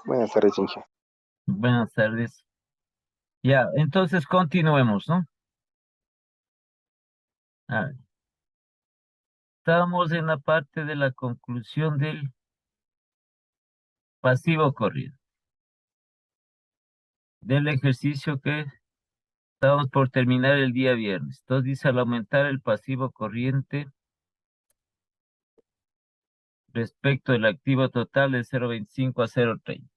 Buenas tardes, Inge. Buenas tardes. Ya, entonces continuemos, ¿no? A ver, estamos en la parte de la conclusión del pasivo corriente. Del ejercicio que estamos por terminar el día viernes. Entonces dice, al aumentar el pasivo corriente respecto del activo total de 0,25 a 0,30.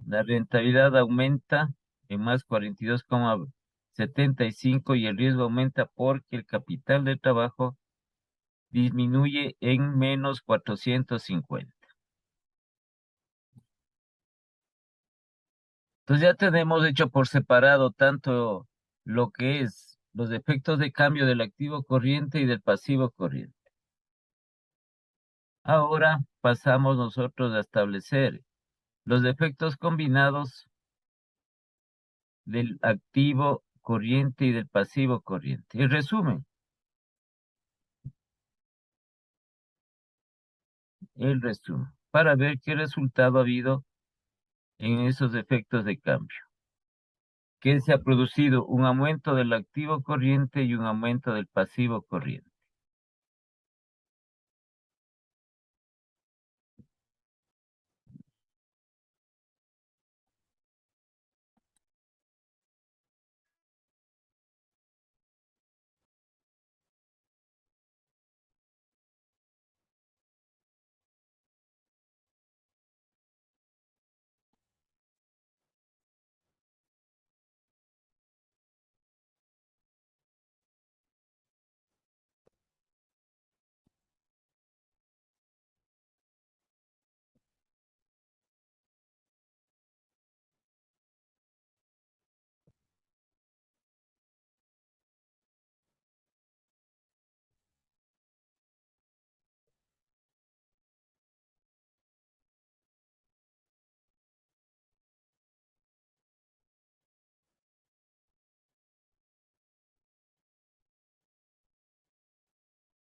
La rentabilidad aumenta en más 42,75 y el riesgo aumenta porque el capital de trabajo disminuye en menos 450. Entonces ya tenemos hecho por separado tanto lo que es los efectos de cambio del activo corriente y del pasivo corriente. Ahora pasamos nosotros a establecer los efectos combinados del activo corriente y del pasivo corriente. En resumen, para ver qué resultado ha habido en esos efectos de cambio. Que se ha producido un aumento del activo corriente y un aumento del pasivo corriente.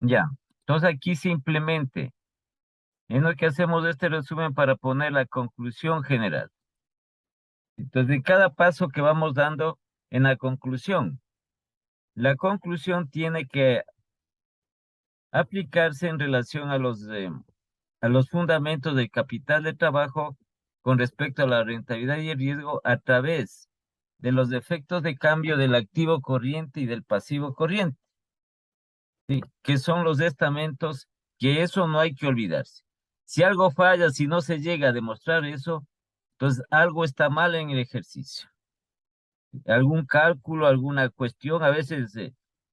Ya, entonces aquí simplemente es lo que hacemos este resumen para poner la conclusión general. Entonces, en cada paso que vamos dando en la conclusión tiene que aplicarse en relación a los fundamentos del capital de trabajo con respecto a la rentabilidad y el riesgo a través de los efectos de cambio del activo corriente y del pasivo corriente, ¿sí? Que son los estamentos, que eso no hay que olvidarse. Si algo falla, si no se llega a demostrar eso, entonces algo está mal en el ejercicio. Algún cálculo, alguna cuestión, a veces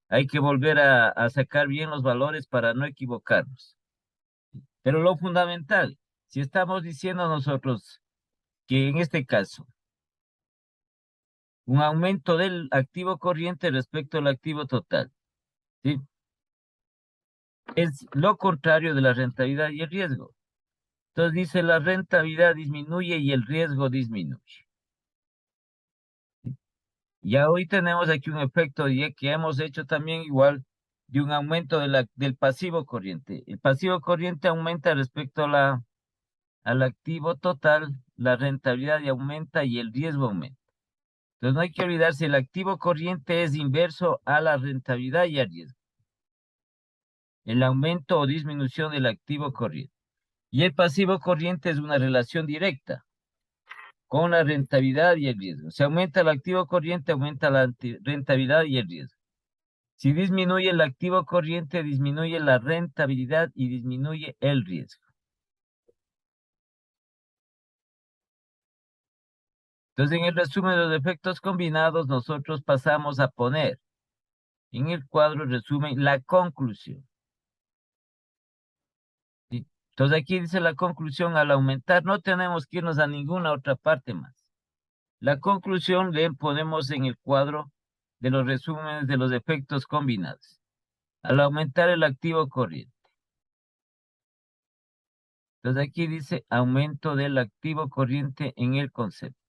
hay que volver a sacar bien los valores para no equivocarnos. Pero lo fundamental, si estamos diciendo nosotros que en este caso, un aumento del activo corriente respecto al activo total, ¿sí? Es lo contrario de la rentabilidad y el riesgo. Entonces dice la rentabilidad disminuye y el riesgo disminuye. Ya hoy tenemos aquí un efecto que hemos hecho también igual de un aumento del pasivo corriente. El pasivo corriente aumenta respecto al activo total, la rentabilidad aumenta y el riesgo aumenta. Entonces no hay que olvidarse, el activo corriente es inverso a la rentabilidad y al riesgo. El aumento o disminución del activo corriente. Y el pasivo corriente es una relación directa con la rentabilidad y el riesgo. Si aumenta el activo corriente, aumenta la rentabilidad y el riesgo. Si disminuye el activo corriente, disminuye la rentabilidad y disminuye el riesgo. Entonces, en el resumen de los efectos combinados, nosotros pasamos a poner en el cuadro resumen la conclusión. ¿Sí? Entonces, aquí dice la conclusión, al aumentar, no tenemos que irnos a ninguna otra parte más. La conclusión le ponemos en el cuadro de los resúmenes de los efectos combinados. Al aumentar el activo corriente. Entonces aquí dice aumento del activo corriente en el concepto.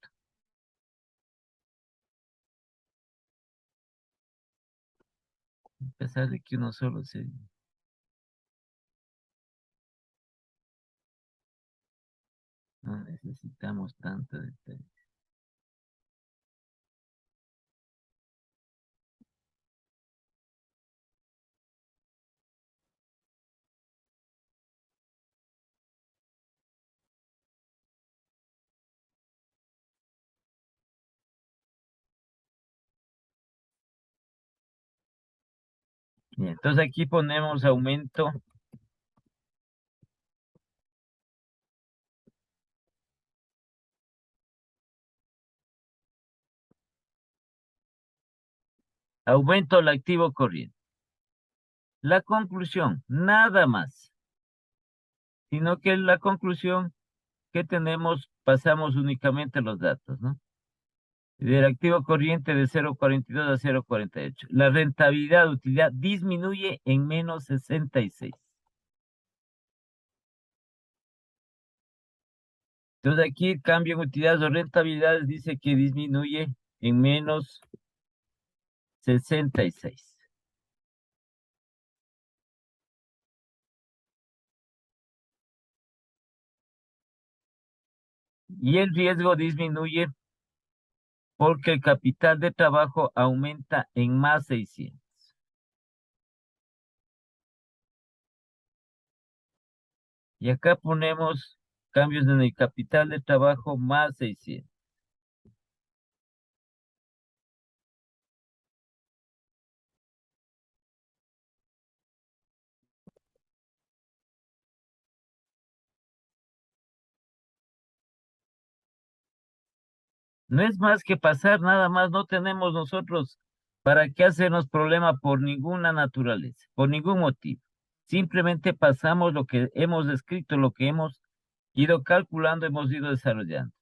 A pesar de que uno solo se... No necesitamos tanto detalle. Bien, entonces aquí ponemos aumento del activo corriente. La conclusión, nada más, sino que la conclusión que tenemos, pasamos únicamente los datos, ¿no? Del activo corriente de 0,42 a 0,48. La rentabilidad de utilidad disminuye en menos 66. Entonces aquí cambio en utilidades o rentabilidades, dice que disminuye en menos 66. Y el riesgo disminuye porque el capital de trabajo aumenta en más 600. Y acá ponemos cambios en el capital de trabajo más 600. No es más que pasar, nada más no tenemos nosotros para qué hacernos problema por ninguna naturaleza, por ningún motivo. Simplemente pasamos lo que hemos escrito, lo que hemos ido calculando, hemos ido desarrollando.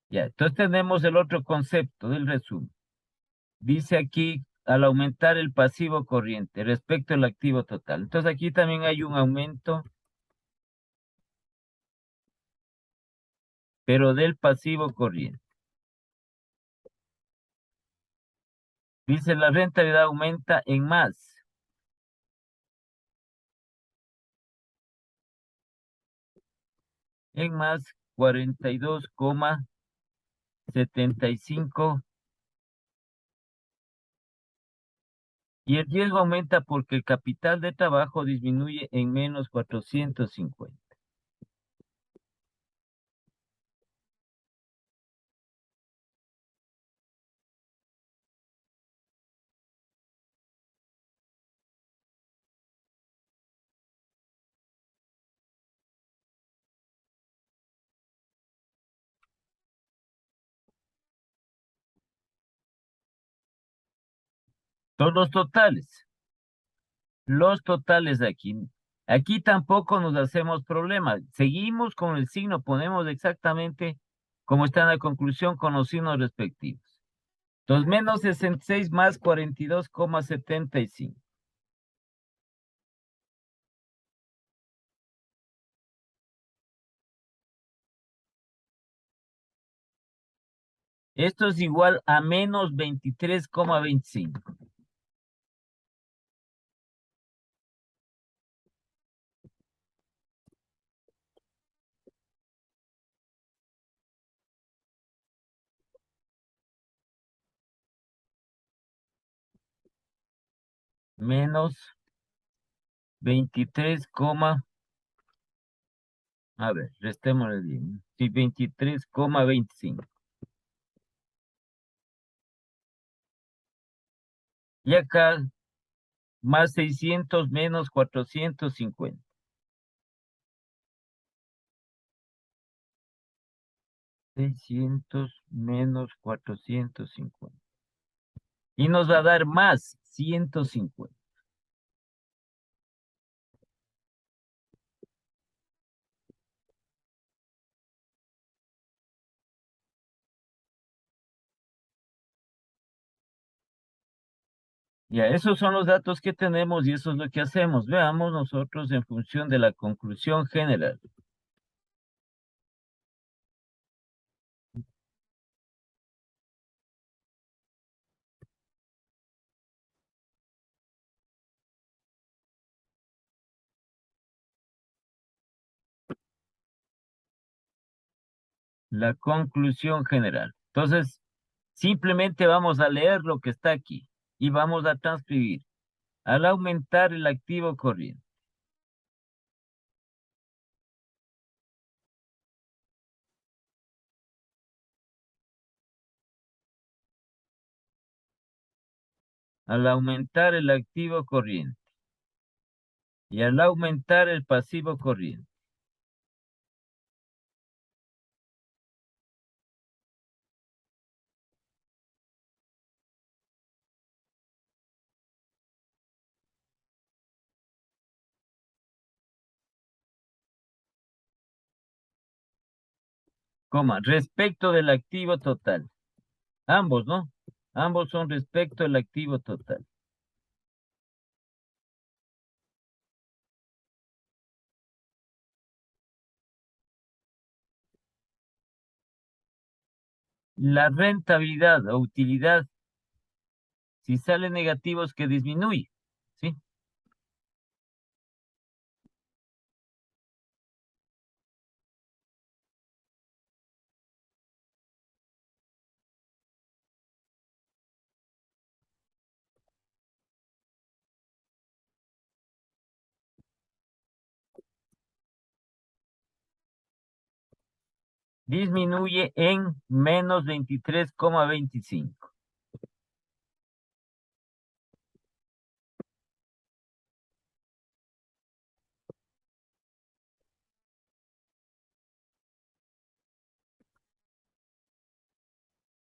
Ya, entonces tenemos el otro concepto del resumen. Dice aquí, al aumentar el pasivo corriente respecto al activo total. Entonces aquí también hay un aumento, pero del pasivo corriente. Dice la rentabilidad aumenta en más 42,75 y el riesgo aumenta porque el capital de trabajo disminuye en menos 450. Son los totales. Los totales de aquí. Aquí tampoco nos hacemos problemas. Seguimos con el signo, ponemos exactamente como está en la conclusión con los signos respectivos. Entonces, menos 66 más 42,75. Esto es igual a menos 23,25. Menos 23, a ver, restémosle bien. Sí, 23,25. Y acá, más 600 menos 450. 600 menos 450. Y nos va a dar más 150. Ya, esos son los datos que tenemos y eso es lo que hacemos. Veamos nosotros en función de la conclusión general. La conclusión general. Entonces, simplemente vamos a leer lo que está aquí y vamos a transcribir. Al aumentar el activo corriente, al aumentar el activo corriente y al aumentar el pasivo corriente, coma, respecto del activo total. Ambos, ¿no? Ambos son respecto del activo total. La rentabilidad o utilidad, si sale negativo es que disminuye, ¿sí? Disminuye en menos 23,25.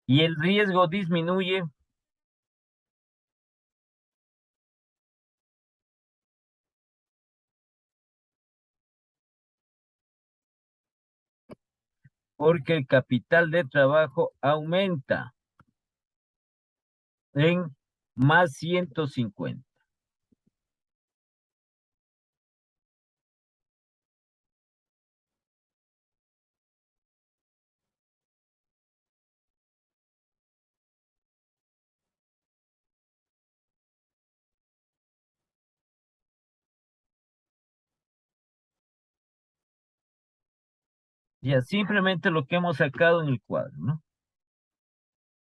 Y el riesgo disminuye porque el capital de trabajo aumenta en más 150. Ya simplemente lo que hemos sacado en el cuadro, ¿no?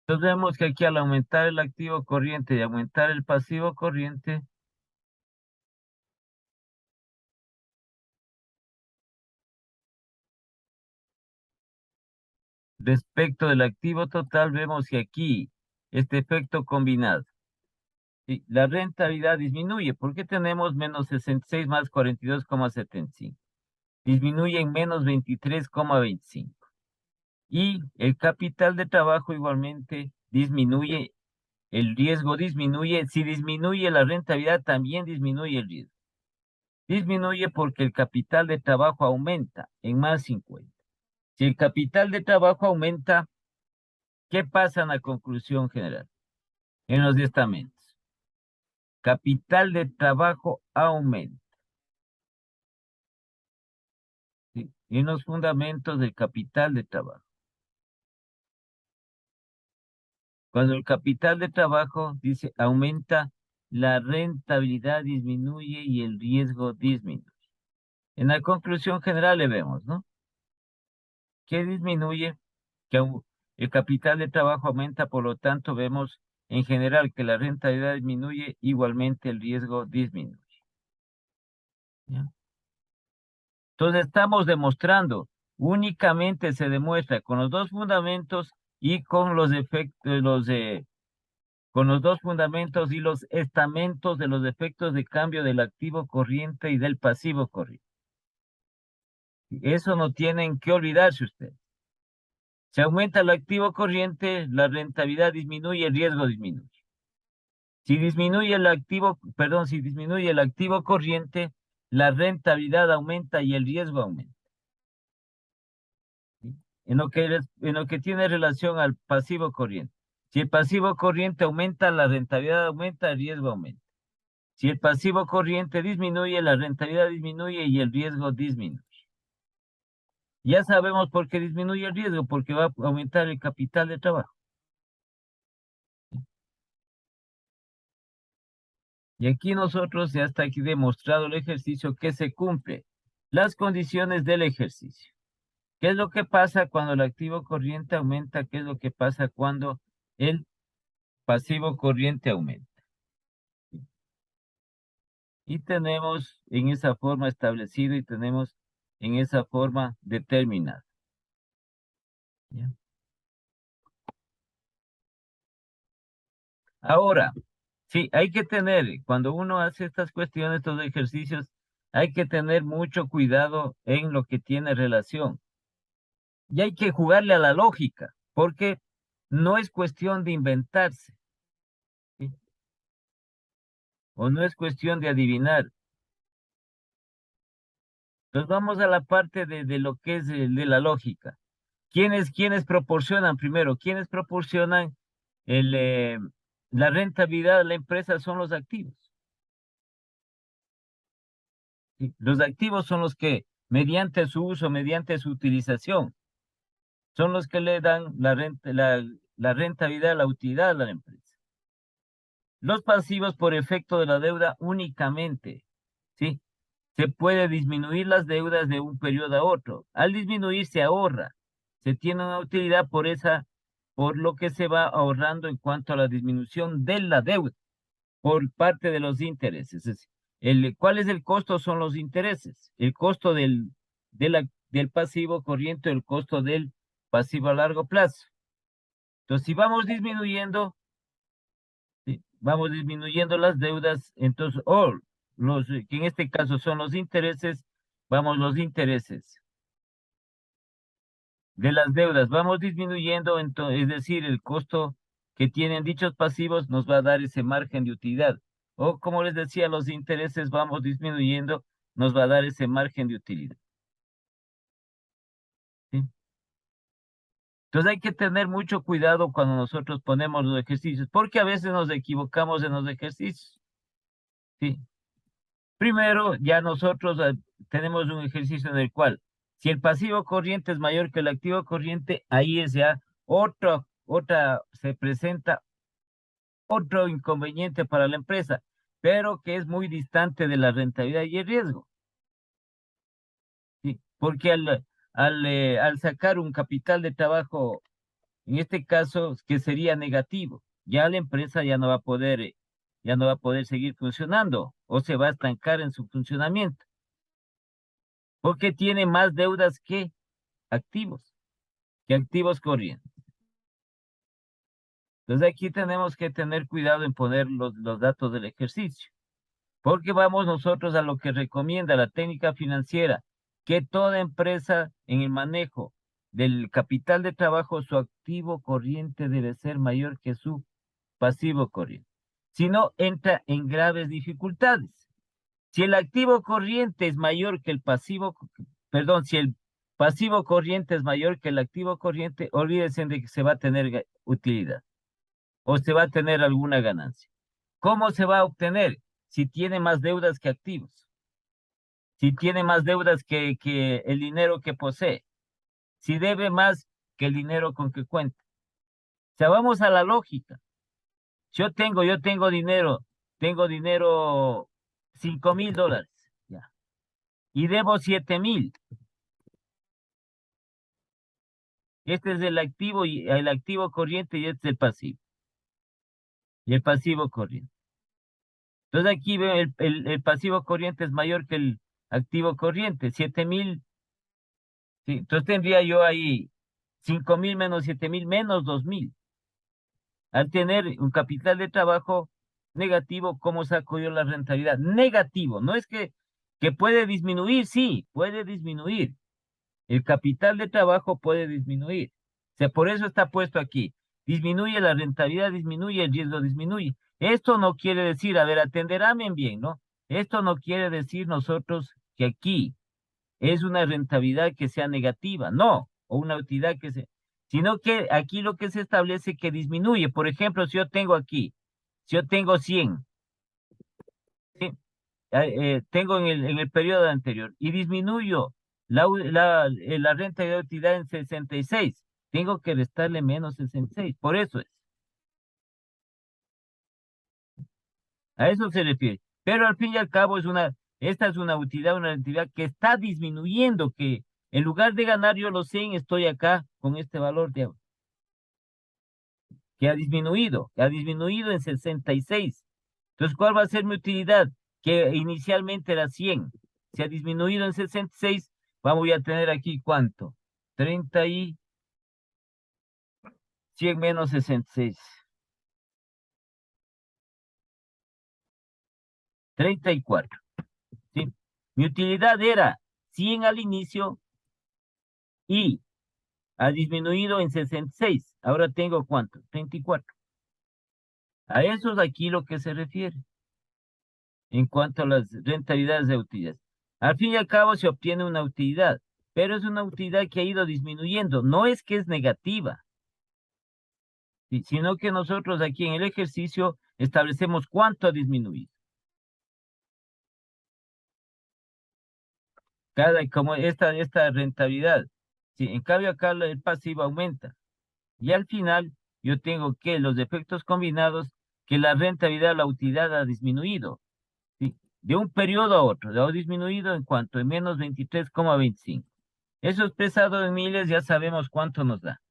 Entonces vemos que aquí al aumentar el activo corriente y aumentar el pasivo corriente, respecto del activo total, vemos que aquí este efecto combinado, ¿sí? La rentabilidad disminuye porque tenemos menos 66 más 42,75. Disminuye en menos 23,25. Y el capital de trabajo igualmente disminuye, el riesgo disminuye. Si disminuye la rentabilidad, también disminuye el riesgo. Disminuye porque el capital de trabajo aumenta en más 50. Si el capital de trabajo aumenta, ¿qué pasa en la conclusión general? En los estamentos. Capital de trabajo aumenta. ¿Sí? En los fundamentos del capital de trabajo. Cuando el capital de trabajo dice aumenta, la rentabilidad disminuye y el riesgo disminuye. En la conclusión general le vemos, ¿no? Que disminuye, que el capital de trabajo aumenta, por lo tanto vemos en general que la rentabilidad disminuye, igualmente el riesgo disminuye. ¿Ya? Entonces estamos demostrando, únicamente se demuestra con los dos fundamentos y con los efectos, con los dos fundamentos y los estamentos de los efectos de cambio del activo corriente y del pasivo corriente. Eso no tienen que olvidarse ustedes. Si aumenta el activo corriente, la rentabilidad disminuye, el riesgo disminuye. Si disminuye el activo, perdón, si disminuye el activo corriente, la rentabilidad aumenta y el riesgo aumenta. ¿Sí? En lo que tiene relación al pasivo corriente. Si el pasivo corriente aumenta, la rentabilidad aumenta, el riesgo aumenta. Si el pasivo corriente disminuye, la rentabilidad disminuye y el riesgo disminuye. Ya sabemos por qué disminuye el riesgo, porque va a aumentar el capital de trabajo. Y aquí nosotros ya está aquí demostrado el ejercicio que se cumple las condiciones del ejercicio. ¿Qué es lo que pasa cuando el activo corriente aumenta? ¿Qué es lo que pasa cuando el pasivo corriente aumenta? Y tenemos en esa forma establecido y tenemos en esa forma determinada. ¿Ya? Ahora, sí, hay que tener, cuando uno hace estas cuestiones, estos ejercicios, hay que tener mucho cuidado en lo que tiene relación. Y hay que jugarle a la lógica, porque no es cuestión de inventarse, ¿sí? O no es cuestión de adivinar. Entonces vamos a la parte de lo que es de la lógica. ¿Quiénes proporcionan primero? ¿Quiénes proporcionan el, la rentabilidad de la empresa? Son los activos. ¿Sí? Los activos son los que, mediante su uso, mediante su utilización, son los que le dan la rentabilidad, la utilidad a la empresa. Los pasivos por efecto de la deuda únicamente, ¿sí? Se puede disminuir las deudas de un periodo a otro. Al disminuir se ahorra. Se tiene una utilidad por lo que se va ahorrando en cuanto a la disminución de la deuda por parte de los intereses. ¿Cuál es el costo? Son los intereses. El costo del pasivo corriente, el costo del pasivo a largo plazo. Entonces, si vamos disminuyendo, ¿sí? Vamos disminuyendo las deudas, entonces, que en este caso son los intereses, vamos los intereses de las deudas, vamos disminuyendo, entonces, es decir, el costo que tienen dichos pasivos nos va a dar ese margen de utilidad. O como les decía, los intereses vamos disminuyendo, nos va a dar ese margen de utilidad. ¿Sí? Entonces hay que tener mucho cuidado cuando nosotros ponemos los ejercicios, porque a veces nos equivocamos en los ejercicios. ¿Sí? Primero, ya nosotros tenemos un ejercicio en el cual, si el pasivo corriente es mayor que el activo corriente, ahí es ya se presenta otro inconveniente para la empresa, pero que es muy distante de la rentabilidad y el riesgo. ¿Sí? Porque al sacar un capital de trabajo, en este caso, que sería negativo, ya la empresa ya no va a poder seguir funcionando o se va a estancar en su funcionamiento, porque tiene más deudas que activos corrientes. Entonces aquí tenemos que tener cuidado en poner los datos del ejercicio, porque vamos nosotros a lo que recomienda la técnica financiera, que toda empresa en el manejo del capital de trabajo, su activo corriente debe ser mayor que su pasivo corriente. Si no, entra en graves dificultades. Si el activo corriente es mayor que el pasivo, perdón, si el pasivo corriente es mayor que el activo corriente, olvídense de que se va a tener utilidad o se va a tener alguna ganancia. ¿Cómo se va a obtener? Si tiene más deudas que activos, si tiene más deudas que el dinero que posee, si debe más que el dinero con que cuenta. O sea, vamos a la lógica. Tengo dinero, $5,000, ya, y debo 7,000. Este es el activo y el activo corriente y este es el pasivo. Y el pasivo corriente. Entonces aquí veo el pasivo corriente es mayor que el activo corriente, 7,000. Sí, entonces tendría yo ahí 5,000 menos 7,000 menos 2,000. Al tener un capital de trabajo negativo, ¿cómo saco yo la rentabilidad? Negativo, no es que puede disminuir, sí, puede disminuir. El capital de trabajo puede disminuir. O sea, por eso está puesto aquí. Disminuye la rentabilidad, disminuye el riesgo, disminuye. Esto no quiere decir, a ver, atenderán bien, ¿no? Esto no quiere decir nosotros que aquí es una rentabilidad que sea negativa, no, o una utilidad sino que aquí lo que se establece que disminuye. Por ejemplo, si yo tengo aquí, si yo tengo 100, ¿sí? Tengo en el periodo anterior y disminuyo la renta de utilidad en 66, tengo que restarle menos 66. Por eso es, a eso se refiere. Pero al fin y al cabo esta es una utilidad, una rentabilidad que está disminuyendo, que en lugar de ganar yo los 100, estoy acá con este valor que ha disminuido en 66. Entonces, ¿cuál va a ser mi utilidad? Que inicialmente era 100. Se ha disminuido en 66. Vamos a tener aquí ¿cuánto? 30 y 100 menos 66. 34. ¿Sí? Mi utilidad era 100 al inicio y ha disminuido en 66. Ahora tengo ¿cuánto? 34. A eso es aquí lo que se refiere en cuanto a las rentabilidades de utilidades. Al fin y al cabo se obtiene una utilidad, pero es una utilidad que ha ido disminuyendo. No es que es negativa, ¿sí? Sino que nosotros aquí en el ejercicio establecemos cuánto ha disminuido. Como esta rentabilidad. Sí, en cambio acá el pasivo aumenta. Y al final yo tengo que los efectos combinados, que la rentabilidad, la utilidad ha disminuido. ¿Sí? De un periodo a otro, ha disminuido en cuanto en menos 23,25. Eso expresado en miles ya sabemos cuánto nos da.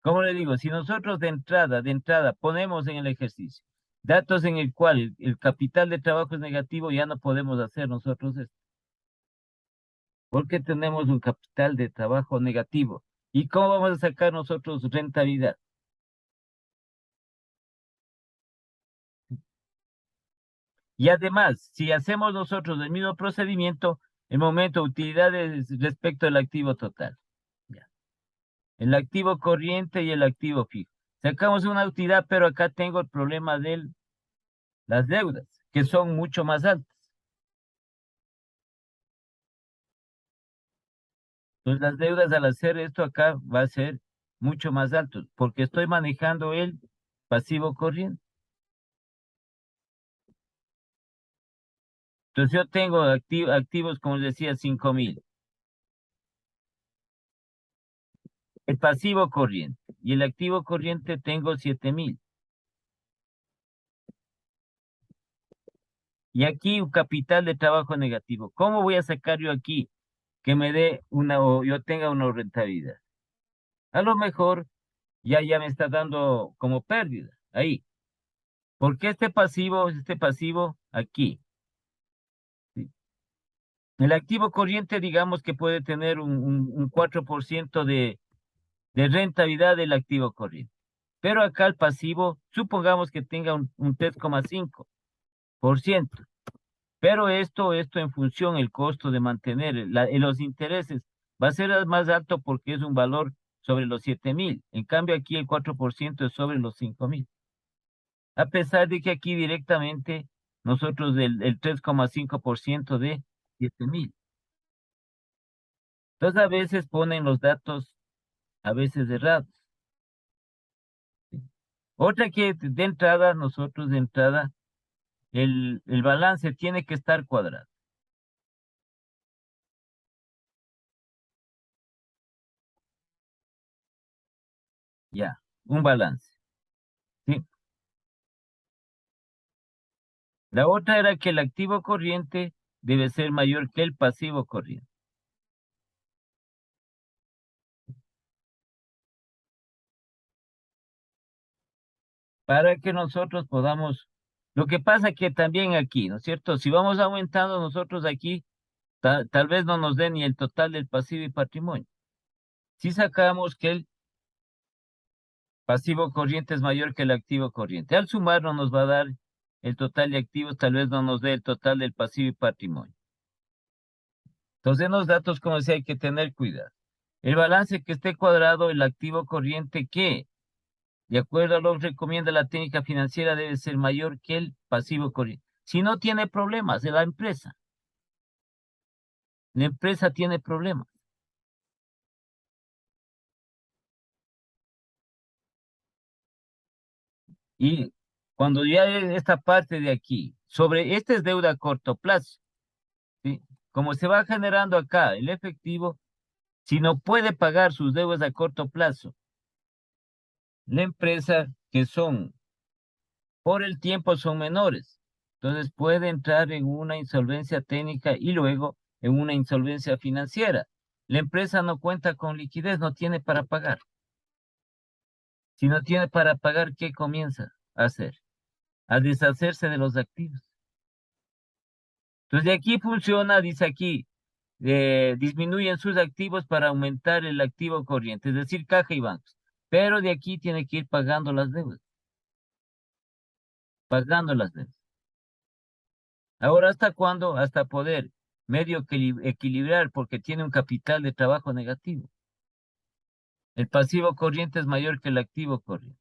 Como le digo, si nosotros de entrada ponemos en el ejercicio datos en el cual el capital de trabajo es negativo, ya no podemos hacer nosotros esto, porque tenemos un capital de trabajo negativo. ¿Y cómo vamos a sacar nosotros rentabilidad? Y además, si hacemos nosotros el mismo procedimiento, el momento de utilidades respecto al activo total. Ya. El activo corriente y el activo fijo. Sacamos una utilidad, pero acá tengo el problema de las deudas, que son mucho más altas. Entonces, las deudas al hacer esto acá va a ser mucho más alto, porque estoy manejando el pasivo corriente. Entonces, yo tengo activos, como les decía, 5,000. El pasivo corriente y el activo corriente tengo 7,000. Y aquí un capital de trabajo negativo. ¿Cómo voy a sacar yo aquí que me dé o yo tenga una rentabilidad? A lo mejor ya me está dando como pérdida ahí. Porque este pasivo aquí, ¿sí? El activo corriente, digamos que puede tener un 4% de rentabilidad del activo corriente. Pero acá el pasivo, supongamos que tenga un 3,5%. Pero esto en función el costo de mantener los intereses va a ser más alto porque es un valor sobre los 7,000. En cambio, aquí el 4% es sobre los 5,000. A pesar de que aquí directamente nosotros el 3,5% de 7,000. Entonces a veces ponen los datos a veces errados. ¿Sí? Otra que de entrada, nosotros de entrada, el balance tiene que estar cuadrado. Ya, un balance. ¿Sí? La otra era que el activo corriente debe ser mayor que el pasivo corriente. Para que nosotros podamos, lo que pasa que también aquí, ¿no es cierto? Si vamos aumentando nosotros aquí, tal vez no nos dé ni el total del pasivo y patrimonio. Si sacamos que el pasivo corriente es mayor que el activo corriente, al sumarlo nos va a dar el total de activos, tal vez no nos dé el total del pasivo y patrimonio. Entonces, en los datos, como decía, hay que tener cuidado. El balance que esté cuadrado, el activo corriente que, de acuerdo a lo que recomienda la técnica financiera, debe ser mayor que el pasivo corriente. Si no tiene problemas de la empresa tiene problemas. Y cuando ya esta parte de aquí, sobre esta es deuda a corto plazo, ¿sí? Como se va generando acá el efectivo, si no puede pagar sus deudas a corto plazo, la empresa que son por el tiempo son menores. Entonces puede entrar en una insolvencia técnica y luego en una insolvencia financiera. La empresa no cuenta con liquidez, no tiene para pagar. Si no tiene para pagar, ¿qué comienza a hacer? A deshacerse de los activos. Entonces de aquí funciona, dice aquí, disminuyen sus activos para aumentar el activo corriente, es decir, caja y bancos. Pero de aquí tiene que ir pagando las deudas, pagando las deudas. Ahora, ¿hasta cuándo? Hasta poder medio equilibrar porque tiene un capital de trabajo negativo. El pasivo corriente es mayor que el activo corriente.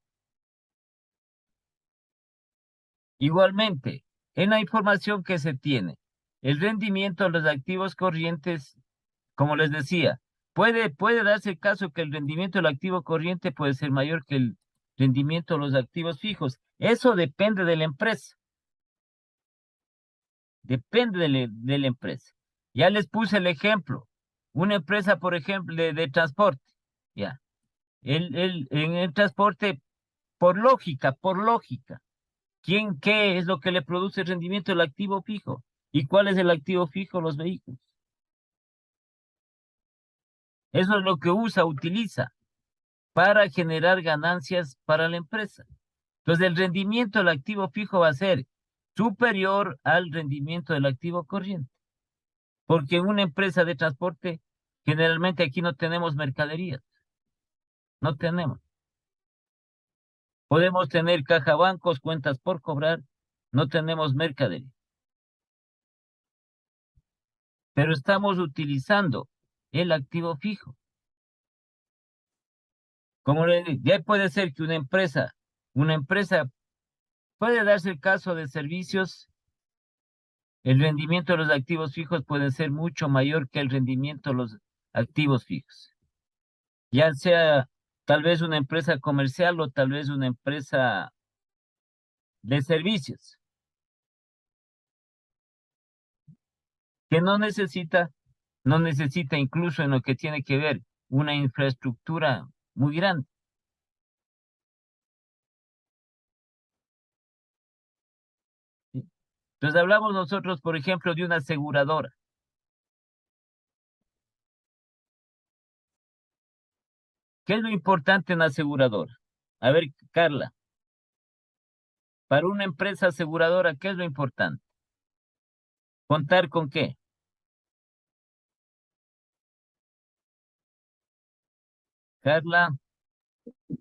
Igualmente, en la información que se tiene, el rendimiento de los activos corrientes, como les decía, puede darse el caso que el rendimiento del activo corriente puede ser mayor que el rendimiento de los activos fijos. Eso depende de la empresa. Depende de la empresa. Ya les puse el ejemplo. Una empresa, por ejemplo, de transporte. Ya. En el transporte, por lógica, ¿qué es lo que le produce el rendimiento del activo fijo? ¿Y cuál es el activo fijo? Los vehículos. Eso es lo que utiliza para generar ganancias para la empresa. Entonces, el rendimiento del activo fijo va a ser superior al rendimiento del activo corriente. Porque en una empresa de transporte, generalmente aquí no tenemos mercaderías. No tenemos. Podemos tener caja bancos, cuentas por cobrar, no tenemos mercadería. Pero estamos utilizando el activo fijo. Como ya puede ser que una empresa puede darse el caso de servicios, el rendimiento de los activos fijos puede ser mucho mayor que el rendimiento de los activos fijos. Ya sea tal vez una empresa comercial o tal vez una empresa de servicios, que no necesita incluso en lo que tiene que ver una infraestructura muy grande. ¿Sí? Entonces hablamos nosotros, por ejemplo, de una aseguradora. ¿Qué es lo importante en la aseguradora? A ver, Carla, para una empresa aseguradora, ¿qué es lo importante? ¿Contar con qué? Carla,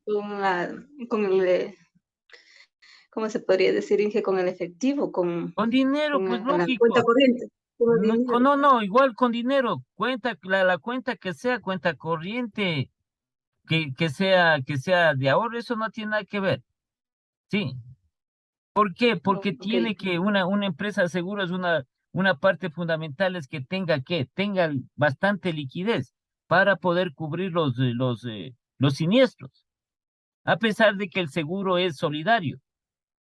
con con el, ¿cómo se podría decir, Inge? Con el efectivo, con dinero, con pues la cuenta lógico. corriente, con el No, dinero. no, igual con dinero. La cuenta que sea, cuenta corriente, que sea de ahorro, eso no tiene nada que ver. Sí. ¿Por qué? Porque Ok, tiene que una empresa de seguros, una parte fundamental es que tenga bastante liquidez para poder cubrir los siniestros, a pesar de que el seguro es solidario.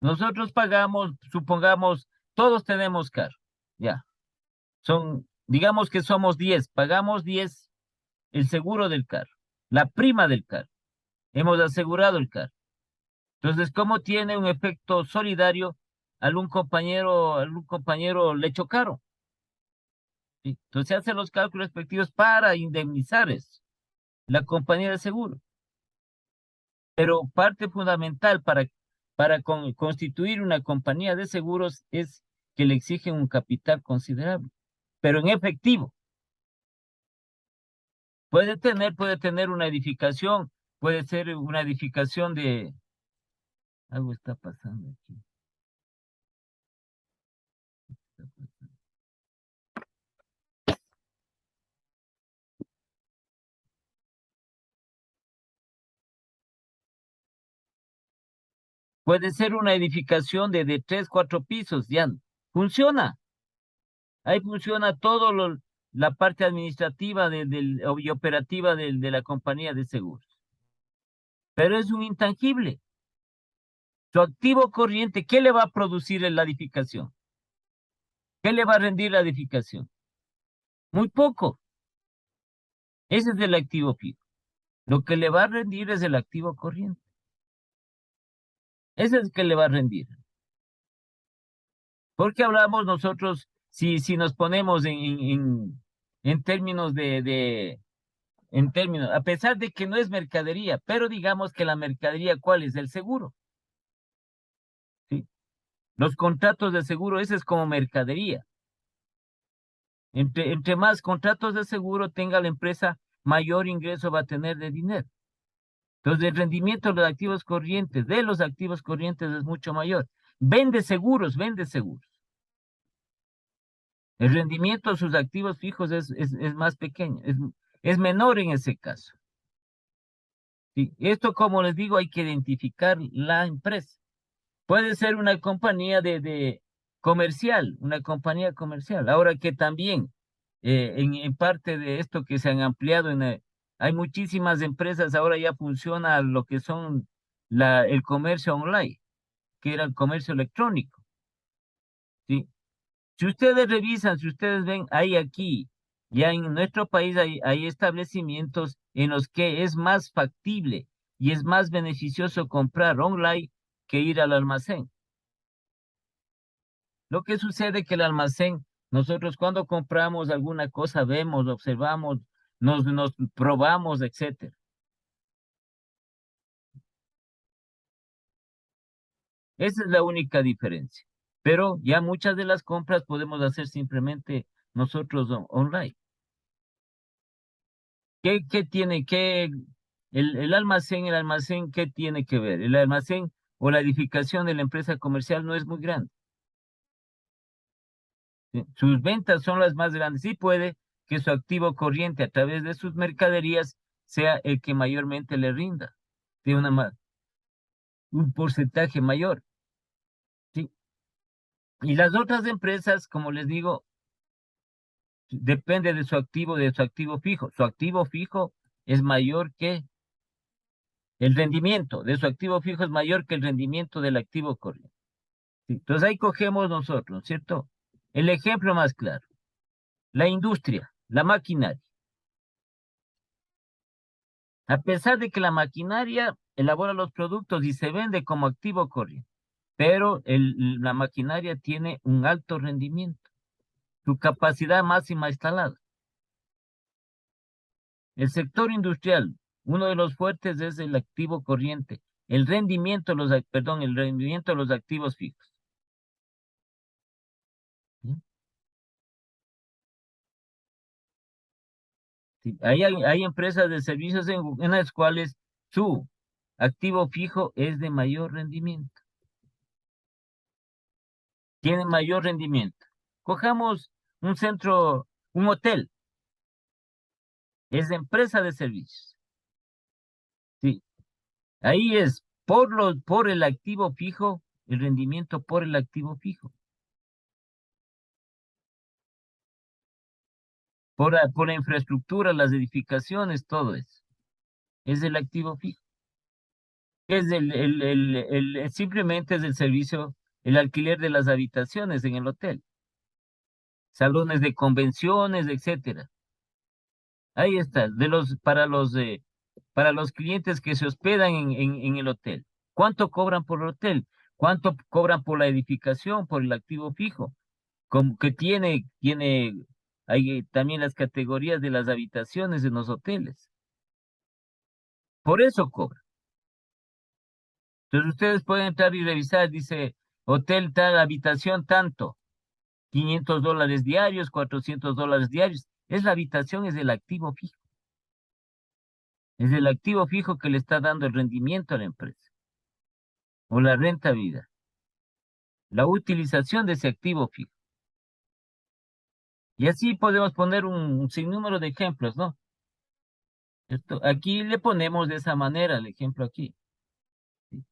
Nosotros pagamos, supongamos, todos tenemos carro, ya. Digamos que somos 10, pagamos 10 el seguro del carro, la prima del carro. Hemos asegurado el carro. Entonces, ¿cómo tiene un efecto solidario? Algún compañero le chocaron. ¿Sí? Entonces se hacen los cálculos respectivos para indemnizar eso, la compañía de seguro. Pero parte fundamental para constituir una compañía de seguros es que le exigen un capital considerable, pero en efectivo. Puede tener una edificación, puede ser una edificación de... Algo está pasando aquí. Puede ser una edificación de 3, 4 pisos, ya. Funciona. Ahí funciona la parte administrativa y operativa de la compañía de seguros. Pero es un intangible. Su activo corriente, ¿qué le va a producir en la edificación? ¿Qué le va a rendir la edificación? Muy poco. Ese es el activo fijo. Lo que le va a rendir es el activo corriente. Ese es el que le va a rendir. Porque hablamos nosotros, si nos ponemos en términos en términos, a pesar de que no es mercadería, pero digamos que la mercadería, ¿cuál es? El seguro. ¿Sí? Los contratos de seguro, ese es como mercadería. Entre más contratos de seguro tenga la empresa, mayor ingreso va a tener de dinero. Entonces, el rendimiento de los activos corrientes es mucho mayor. Vende seguros, vende seguros. El rendimiento de sus activos fijos es más pequeño, es menor en ese caso. ¿Sí? Esto, como les digo, hay que identificar la empresa. Puede ser una compañía de comercial, una compañía comercial. Ahora que también, en parte de esto que se han ampliado, hay muchísimas empresas, ahora ya funciona lo que son el comercio online, que era el comercio electrónico. ¿Sí? Si ustedes revisan, si ustedes ven, hay aquí, ya en nuestro país hay establecimientos en los que es más factible y es más beneficioso comprar online que ir al almacén. Lo que sucede que el almacén, nosotros cuando compramos alguna cosa, vemos, observamos, nos probamos, etcétera. Esa es la única diferencia. Pero ya muchas de las compras podemos hacer simplemente nosotros online. ¿Qué tiene que el almacén, qué tiene que ver? El almacén o la edificación de la empresa comercial no es muy grande. ¿Sí? Sus ventas son las más grandes. Sí puede que su activo corriente a través de sus mercaderías sea el que mayormente le rinda, de un porcentaje mayor. ¿Sí? Y las otras empresas, como les digo, depende de su activo fijo. Su activo fijo es mayor que el rendimiento de su activo fijo es mayor que el rendimiento del activo corriente. ¿Sí? Entonces ahí cogemos nosotros, ¿cierto? El ejemplo más claro, la industria, la maquinaria. A pesar de que la maquinaria elabora los productos y se vende como activo corriente, pero la maquinaria tiene un alto rendimiento, su capacidad máxima instalada. El sector industrial, uno de los fuertes es el activo corriente, el rendimiento de los activos fijos. ¿Sí? Sí, hay empresas de servicios en las cuales su activo fijo es de mayor rendimiento, tiene mayor rendimiento. Cojamos un hotel, es de empresa de servicios. Sí, ahí es por el activo fijo, el rendimiento por el activo fijo, por la infraestructura, las edificaciones, todo eso. Es el activo fijo. Es simplemente es el servicio, el alquiler de las habitaciones en el hotel, salones de convenciones, etcétera. Ahí está, para los clientes que se hospedan en el hotel. ¿Cuánto cobran por el hotel? ¿Cuánto cobran por la edificación, por el activo fijo? Como que hay también las categorías de las habitaciones en los hoteles. Por eso cobran. Entonces ustedes pueden entrar y revisar, dice, hotel tal, habitación tanto, $500 diarios, $400 diarios. Es la habitación, es el activo fijo. Es el activo fijo que le está dando el rendimiento a la empresa o la rentabilidad, la utilización de ese activo fijo. Y así podemos poner un sinnúmero de ejemplos, ¿no? Aquí le ponemos de esa manera el ejemplo aquí. ¿Sí?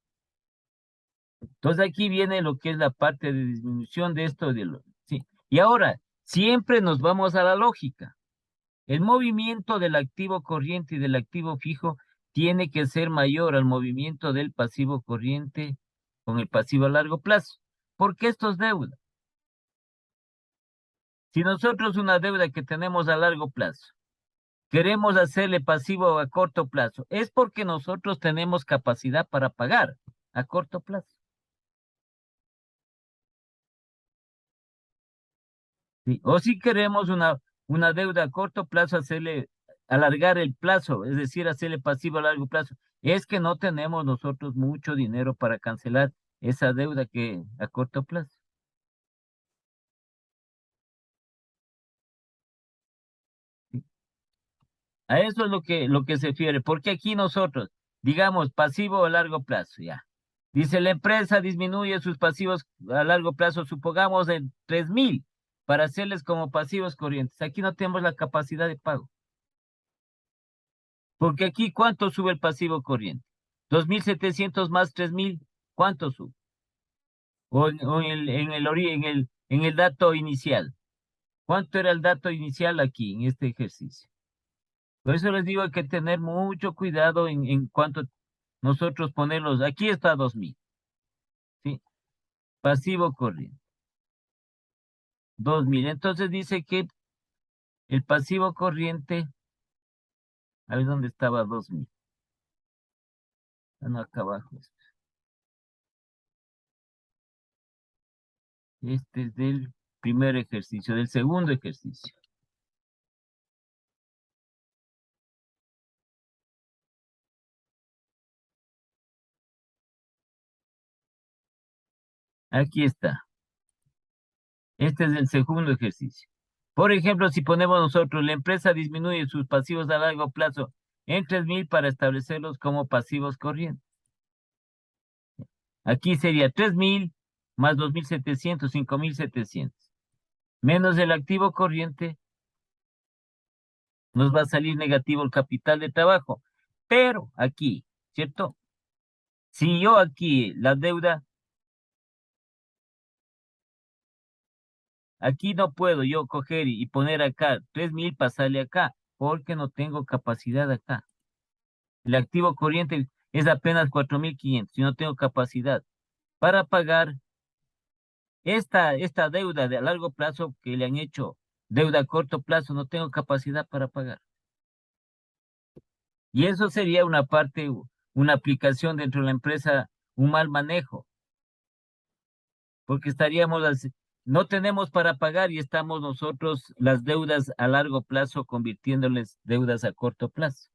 Entonces aquí viene lo que es la parte de disminución de esto. ¿Sí? Y ahora, siempre nos vamos a la lógica. El movimiento del activo corriente y del activo fijo tiene que ser mayor al movimiento del pasivo corriente con el pasivo a largo plazo. Porque esto es deuda. Si nosotros una deuda que tenemos a largo plazo, queremos hacerle pasivo a corto plazo, es porque nosotros tenemos capacidad para pagar a corto plazo. ¿Sí? O si queremos una deuda a corto plazo, alargar el plazo, es decir, hacerle pasivo a largo plazo, es que no tenemos nosotros mucho dinero para cancelar esa deuda que a corto plazo. ¿Sí? A eso es lo que se refiere, porque aquí nosotros, digamos, pasivo a largo plazo, ya. Dice, la empresa disminuye sus pasivos a largo plazo, supongamos en 3,000, para hacerles como pasivos corrientes. Aquí no tenemos la capacidad de pago. Porque aquí, ¿cuánto sube el pasivo corriente? 2,700 más 3,000, ¿cuánto sube? O en el dato inicial. ¿Cuánto era el dato inicial aquí, en este ejercicio? Por eso les digo, hay que tener mucho cuidado en cuanto nosotros ponerlos. Aquí está 2,000, ¿sí? Pasivo corriente. 2,000. Entonces dice que el pasivo corriente, a ver dónde estaba 2,000. Ah, no, acá abajo. Este es del primer ejercicio, del segundo ejercicio. Aquí está. Este es el segundo ejercicio. Por ejemplo, si ponemos nosotros, la empresa disminuye sus pasivos a largo plazo en 3,000 para establecerlos como pasivos corrientes. Aquí sería 3,000 más 2,700, 5,700. Menos el activo corriente, nos va a salir negativo el capital de trabajo. Pero aquí, ¿cierto? Si yo aquí la deuda, aquí no puedo yo coger y poner acá 3,000, pasarle acá, porque no tengo capacidad acá. El activo corriente es apenas 4,500 y no tengo capacidad para pagar esta deuda de a largo plazo que le han hecho deuda a corto plazo, no tengo capacidad para pagar. Y eso sería una parte, una aplicación dentro de la empresa, un mal manejo, porque no tenemos para pagar y estamos nosotros las deudas a largo plazo convirtiéndoles deudas a corto plazo.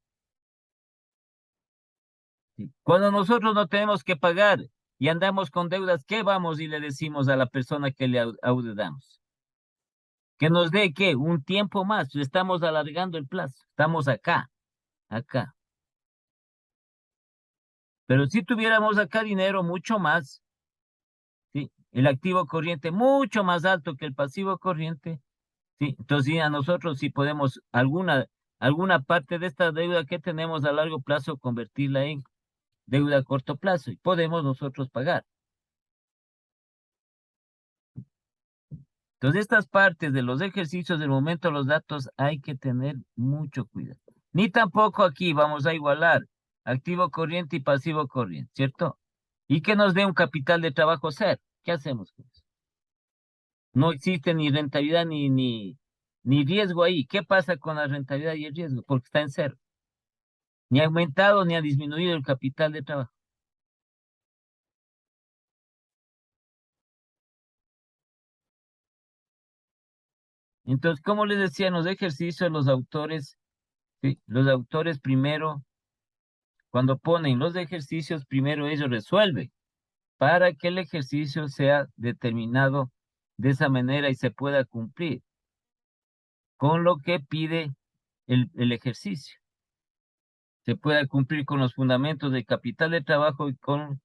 ¿Sí? Cuando nosotros no tenemos que pagar y andamos con deudas, ¿qué vamos y le decimos a la persona que le auditamos? Que nos dé, ¿qué? Un tiempo más, le estamos alargando el plazo, estamos acá, acá. Pero si tuviéramos acá dinero mucho más, ¿sí? El activo corriente mucho más alto que el pasivo corriente, ¿sí? Entonces, sí, a nosotros sí podemos alguna parte de esta deuda que tenemos a largo plazo convertirla en deuda a corto plazo y podemos nosotros pagar. Entonces, estas partes de los ejercicios, del momento, los datos, hay que tener mucho cuidado. Ni tampoco aquí vamos a igualar activo corriente y pasivo corriente, ¿cierto? Y que nos dé un capital de trabajo cero. ¿Qué hacemos con eso? No existe ni rentabilidad ni riesgo ahí. ¿Qué pasa con la rentabilidad y el riesgo? Porque está en cero. Ni ha aumentado ni ha disminuido el capital de trabajo. Entonces, como les decía en los ejercicios, los autores, ¿sí? Los autores primero, cuando ponen los ejercicios, primero ellos resuelven para que el ejercicio sea determinado de esa manera y se pueda cumplir con lo que pide el ejercicio. Se pueda cumplir con los fundamentos de capital de trabajo y con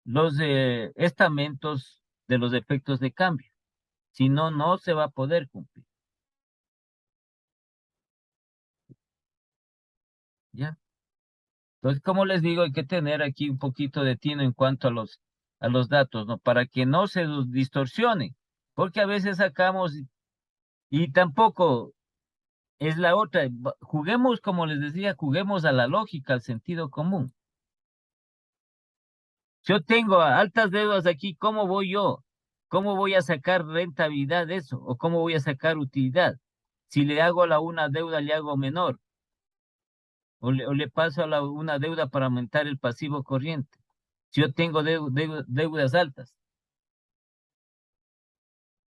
los estamentos de los efectos de cambio. Si no, no se va a poder cumplir. ¿Ya? Entonces, como les digo, hay que tener aquí un poquito de tino en cuanto a los datos, ¿no? Para que no se los distorsionen, porque a veces sacamos y tampoco es la otra. Juguemos, como les decía, juguemos a la lógica, al sentido común. Yo tengo altas deudas aquí, ¿cómo voy yo? ¿Cómo voy a sacar rentabilidad de eso? ¿O cómo voy a sacar utilidad? Si le hago a la una deuda, le hago menor. O le paso a la una deuda para aumentar el pasivo corriente. Si yo tengo deudas altas.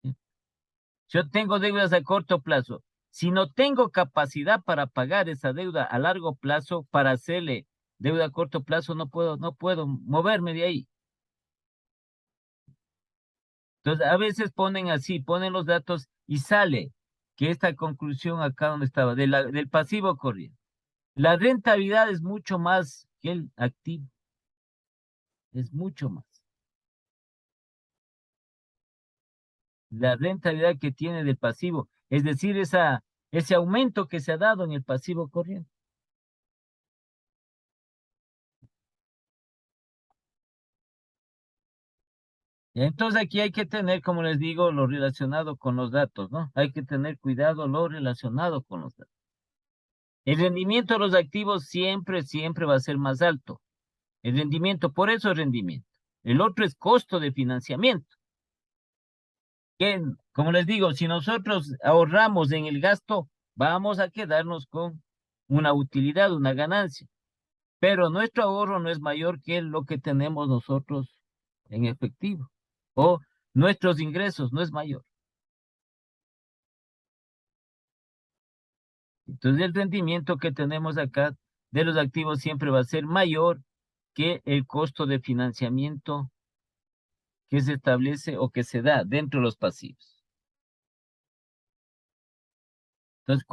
¿Sí? Yo tengo deudas a corto plazo. Si no tengo capacidad para pagar esa deuda a largo plazo, para hacerle deuda a corto plazo, no puedo moverme de ahí. Entonces, a veces ponen así, ponen los datos y sale que esta conclusión acá donde estaba, del pasivo corriente. La rentabilidad es mucho más que el activo, es mucho más. La rentabilidad que tiene del pasivo, es decir, ese aumento que se ha dado en el pasivo corriente. Entonces aquí hay que tener, como les digo, lo relacionado con los datos, ¿no? Hay que tener cuidado lo relacionado con los datos. El rendimiento de los activos siempre va a ser más alto. El rendimiento, por eso es rendimiento. El otro es costo de financiamiento. Que, como les digo, si nosotros ahorramos en el gasto, vamos a quedarnos con una utilidad, una ganancia. Pero nuestro ahorro no es mayor que lo que tenemos nosotros en efectivo. O nuestros ingresos no es mayor. Entonces el rendimiento que tenemos acá de los activos siempre va a ser mayor que el costo de financiamiento que se establece o que se da dentro de los pasivos. Entonces,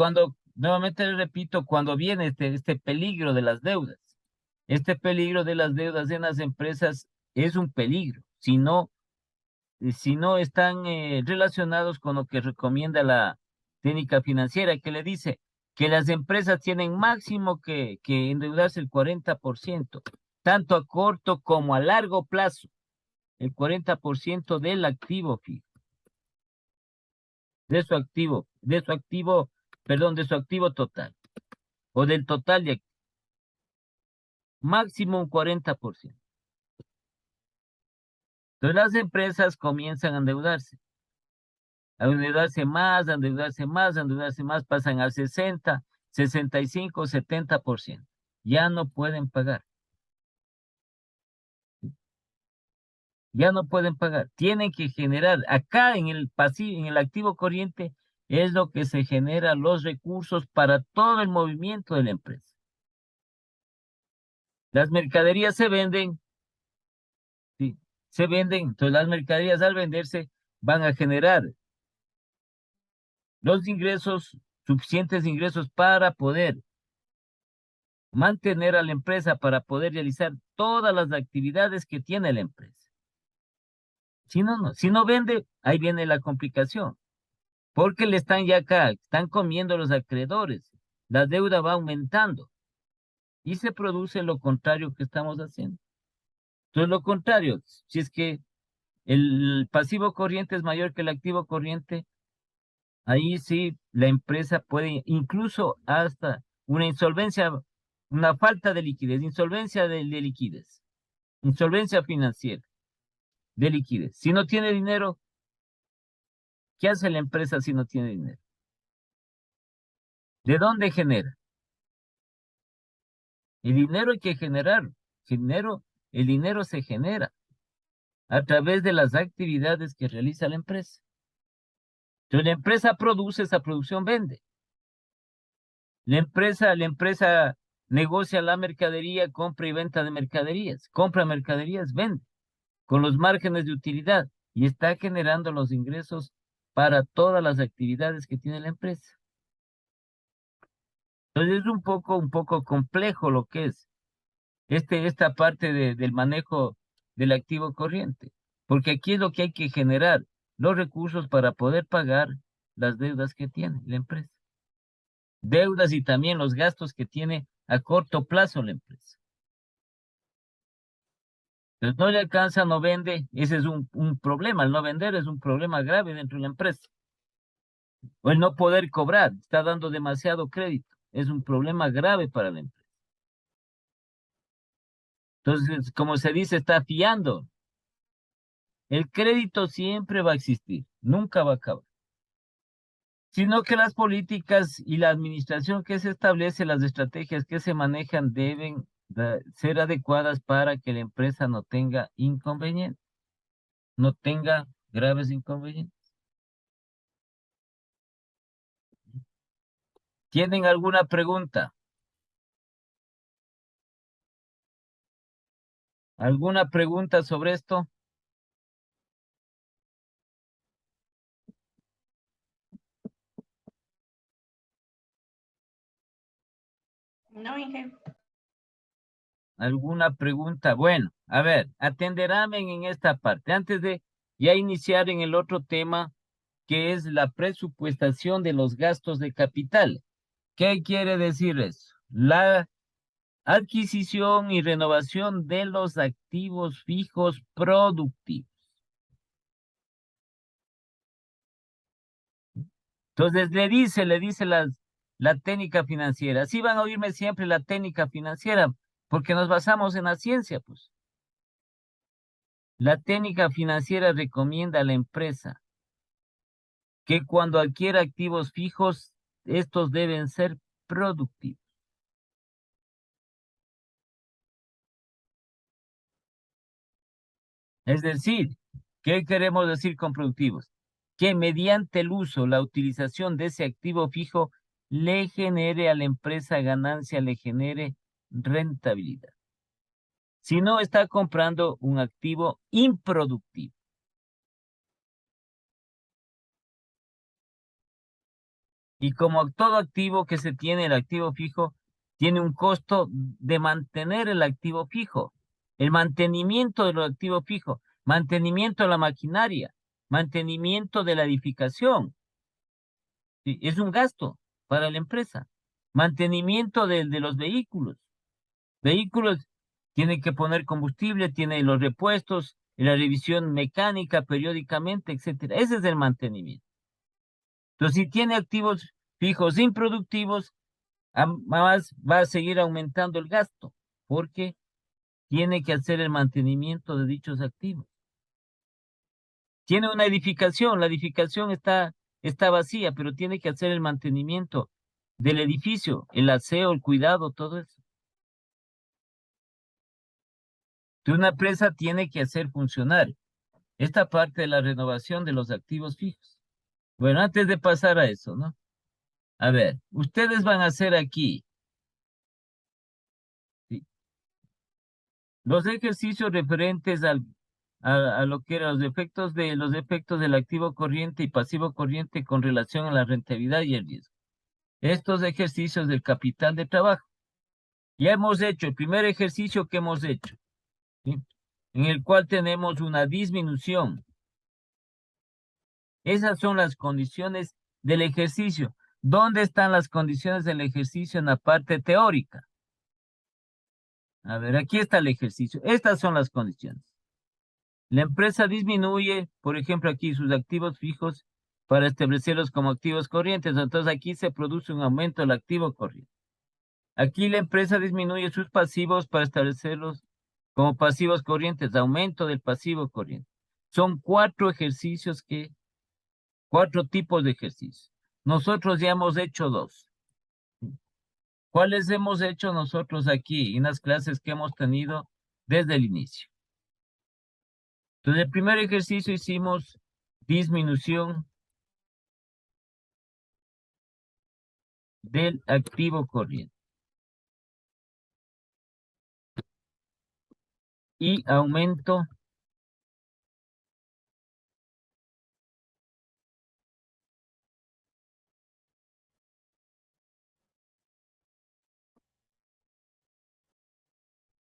nuevamente les repito, cuando viene este peligro de las deudas, este peligro de las deudas en las empresas es un peligro, si no están relacionados con lo que recomienda la técnica financiera, que le dice que las empresas tienen máximo que endeudarse el 40%, tanto a corto como a largo plazo, el 40% del activo fijo, de su activo total, o del total de activos, máximo un 40%. Entonces las empresas comienzan a endeudarse más, a endeudarse más, a endeudarse más, pasan al 60, 65, 70%. Ya no pueden pagar, ya no pueden pagar. Tienen que generar, acá en el pasivo, en el activo corriente, es lo que se genera los recursos para todo el movimiento de la empresa. Las mercaderías se venden, sí, se venden, entonces las mercaderías al venderse van a generar los ingresos, suficientes ingresos para poder mantener a la empresa, para poder realizar todas las actividades que tiene la empresa. Si no vende, ahí viene la complicación, porque le están ya acá, están comiendo los acreedores, la deuda va aumentando y se produce lo contrario que estamos haciendo. Entonces, lo contrario, si es que el pasivo corriente es mayor que el activo corriente, ahí sí la empresa puede incluso hasta una insolvencia, una falta de liquidez, insolvencia de liquidez, insolvencia financiera de liquidez. Si no tiene dinero, ¿qué hace la empresa si no tiene dinero? ¿De dónde genera? El dinero hay que generar. El dinero se genera a través de las actividades que realiza la empresa. Entonces la empresa produce, esa producción vende. La empresa negocia la mercadería, compra y venta de mercaderías, compra mercaderías, vende, con los márgenes de utilidad y está generando los ingresos para todas las actividades que tiene la empresa. Entonces es un poco complejo lo que es esta parte del manejo del activo corriente, porque aquí es lo que hay que generar, los recursos para poder pagar las deudas que tiene la empresa. Deudas y también los gastos que tiene a corto plazo la empresa. Entonces no le alcanza, no vende, ese es un problema, el no vender es un problema grave dentro de la empresa. O el no poder cobrar, está dando demasiado crédito, es un problema grave para la empresa. Entonces, como se dice, está fiando. El crédito siempre va a existir, nunca va a acabar. Sino que las políticas y la administración que se establece, las estrategias que se manejan deben ser adecuadas para que la empresa no tenga inconvenientes, no tenga graves inconvenientes. ¿Tienen alguna pregunta? ¿Alguna pregunta sobre esto? No, Inge. ¿Alguna pregunta? Bueno, a ver, atenderáme en esta parte. Antes de ya iniciar en el otro tema, que es la presupuestación de los gastos de capital. ¿Qué quiere decir eso? La adquisición y renovación de los activos fijos productivos. Entonces le dice la técnica financiera. Así van a oírme siempre la técnica financiera, porque nos basamos en la ciencia, pues. La técnica financiera recomienda a la empresa que cuando adquiera activos fijos, estos deben ser productivos. Es decir, ¿qué queremos decir con productivos? Que mediante el uso, la utilización de ese activo fijo, le genere a la empresa ganancia, le genere rentabilidad. Si no, está comprando un activo improductivo. Y como todo activo que se tiene, el activo fijo, tiene un costo de mantener el activo fijo. El mantenimiento del activo fijo, mantenimiento de la maquinaria, mantenimiento de la edificación. ¿Sí? Es un gasto para la empresa. Mantenimiento de los vehículos. Vehículos tiene que poner combustible, tiene los repuestos, la revisión mecánica periódicamente, etcétera. Ese es el mantenimiento. Entonces, si tiene activos fijos improductivos, más va a seguir aumentando el gasto, porque tiene que hacer el mantenimiento de dichos activos. Tiene una edificación, la edificación está vacía, pero tiene que hacer el mantenimiento del edificio, el aseo, el cuidado, todo eso. Que una empresa tiene que hacer funcionar esta parte de la renovación de los activos fijos. Bueno, antes de pasar a eso, ¿no? A ver, ustedes van a hacer aquí, ¿sí?, los ejercicios referentes a lo que eran los efectos del activo corriente y pasivo corriente con relación a la rentabilidad y el riesgo. Estos ejercicios del capital de trabajo. Ya hemos hecho el primer ejercicio que hemos hecho, ¿sí?, en el cual tenemos una disminución. Esas son las condiciones del ejercicio. ¿Dónde están las condiciones del ejercicio en la parte teórica? A ver, aquí está el ejercicio. Estas son las condiciones. La empresa disminuye, por ejemplo, aquí sus activos fijos para establecerlos como activos corrientes. Entonces aquí se produce un aumento del activo corriente. Aquí la empresa disminuye sus pasivos para establecerlos como pasivos corrientes, aumento del pasivo corriente. Son cuatro tipos de ejercicios. Nosotros ya hemos hecho dos. ¿Cuáles hemos hecho nosotros aquí en las clases que hemos tenido desde el inicio? Entonces, el primer ejercicio hicimos disminución del activo corriente y aumento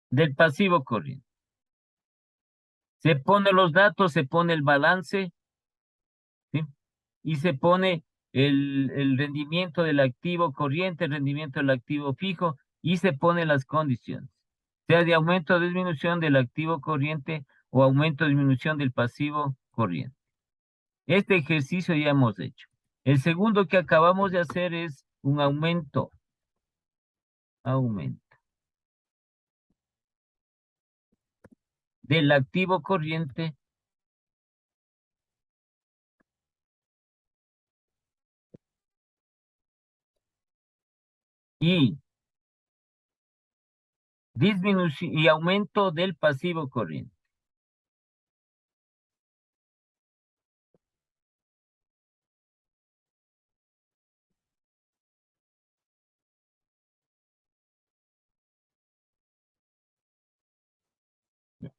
del pasivo corriente. Se pone los datos, se pone el balance, ¿sí?, y se pone el rendimiento del activo corriente, el rendimiento del activo fijo, y se ponen las condiciones, sea de aumento o disminución del activo corriente o aumento o disminución del pasivo corriente. Este ejercicio ya hemos hecho. El segundo que acabamos de hacer es un aumento. del activo corriente y disminución y aumento del pasivo corriente.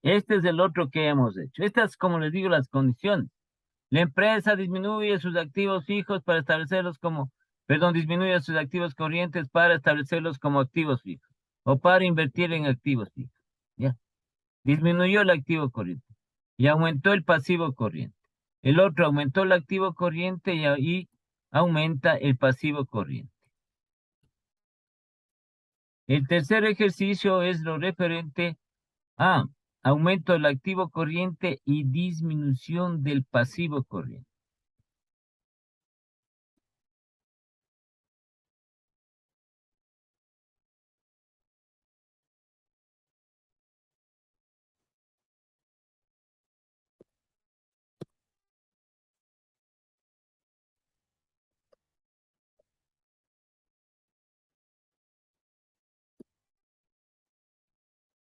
Este es el otro que hemos hecho. Estas, como les digo, las condiciones. La empresa disminuye sus activos fijos para establecerlos como, perdón, disminuye sus activos corrientes para establecerlos como activos fijos o para invertir en activos fijos. ¿Ya? Disminuyó el activo corriente y aumentó el pasivo corriente. El otro aumentó el activo corriente y ahí aumenta el pasivo corriente. El tercer ejercicio es lo referente a aumento del activo corriente y disminución del pasivo corriente.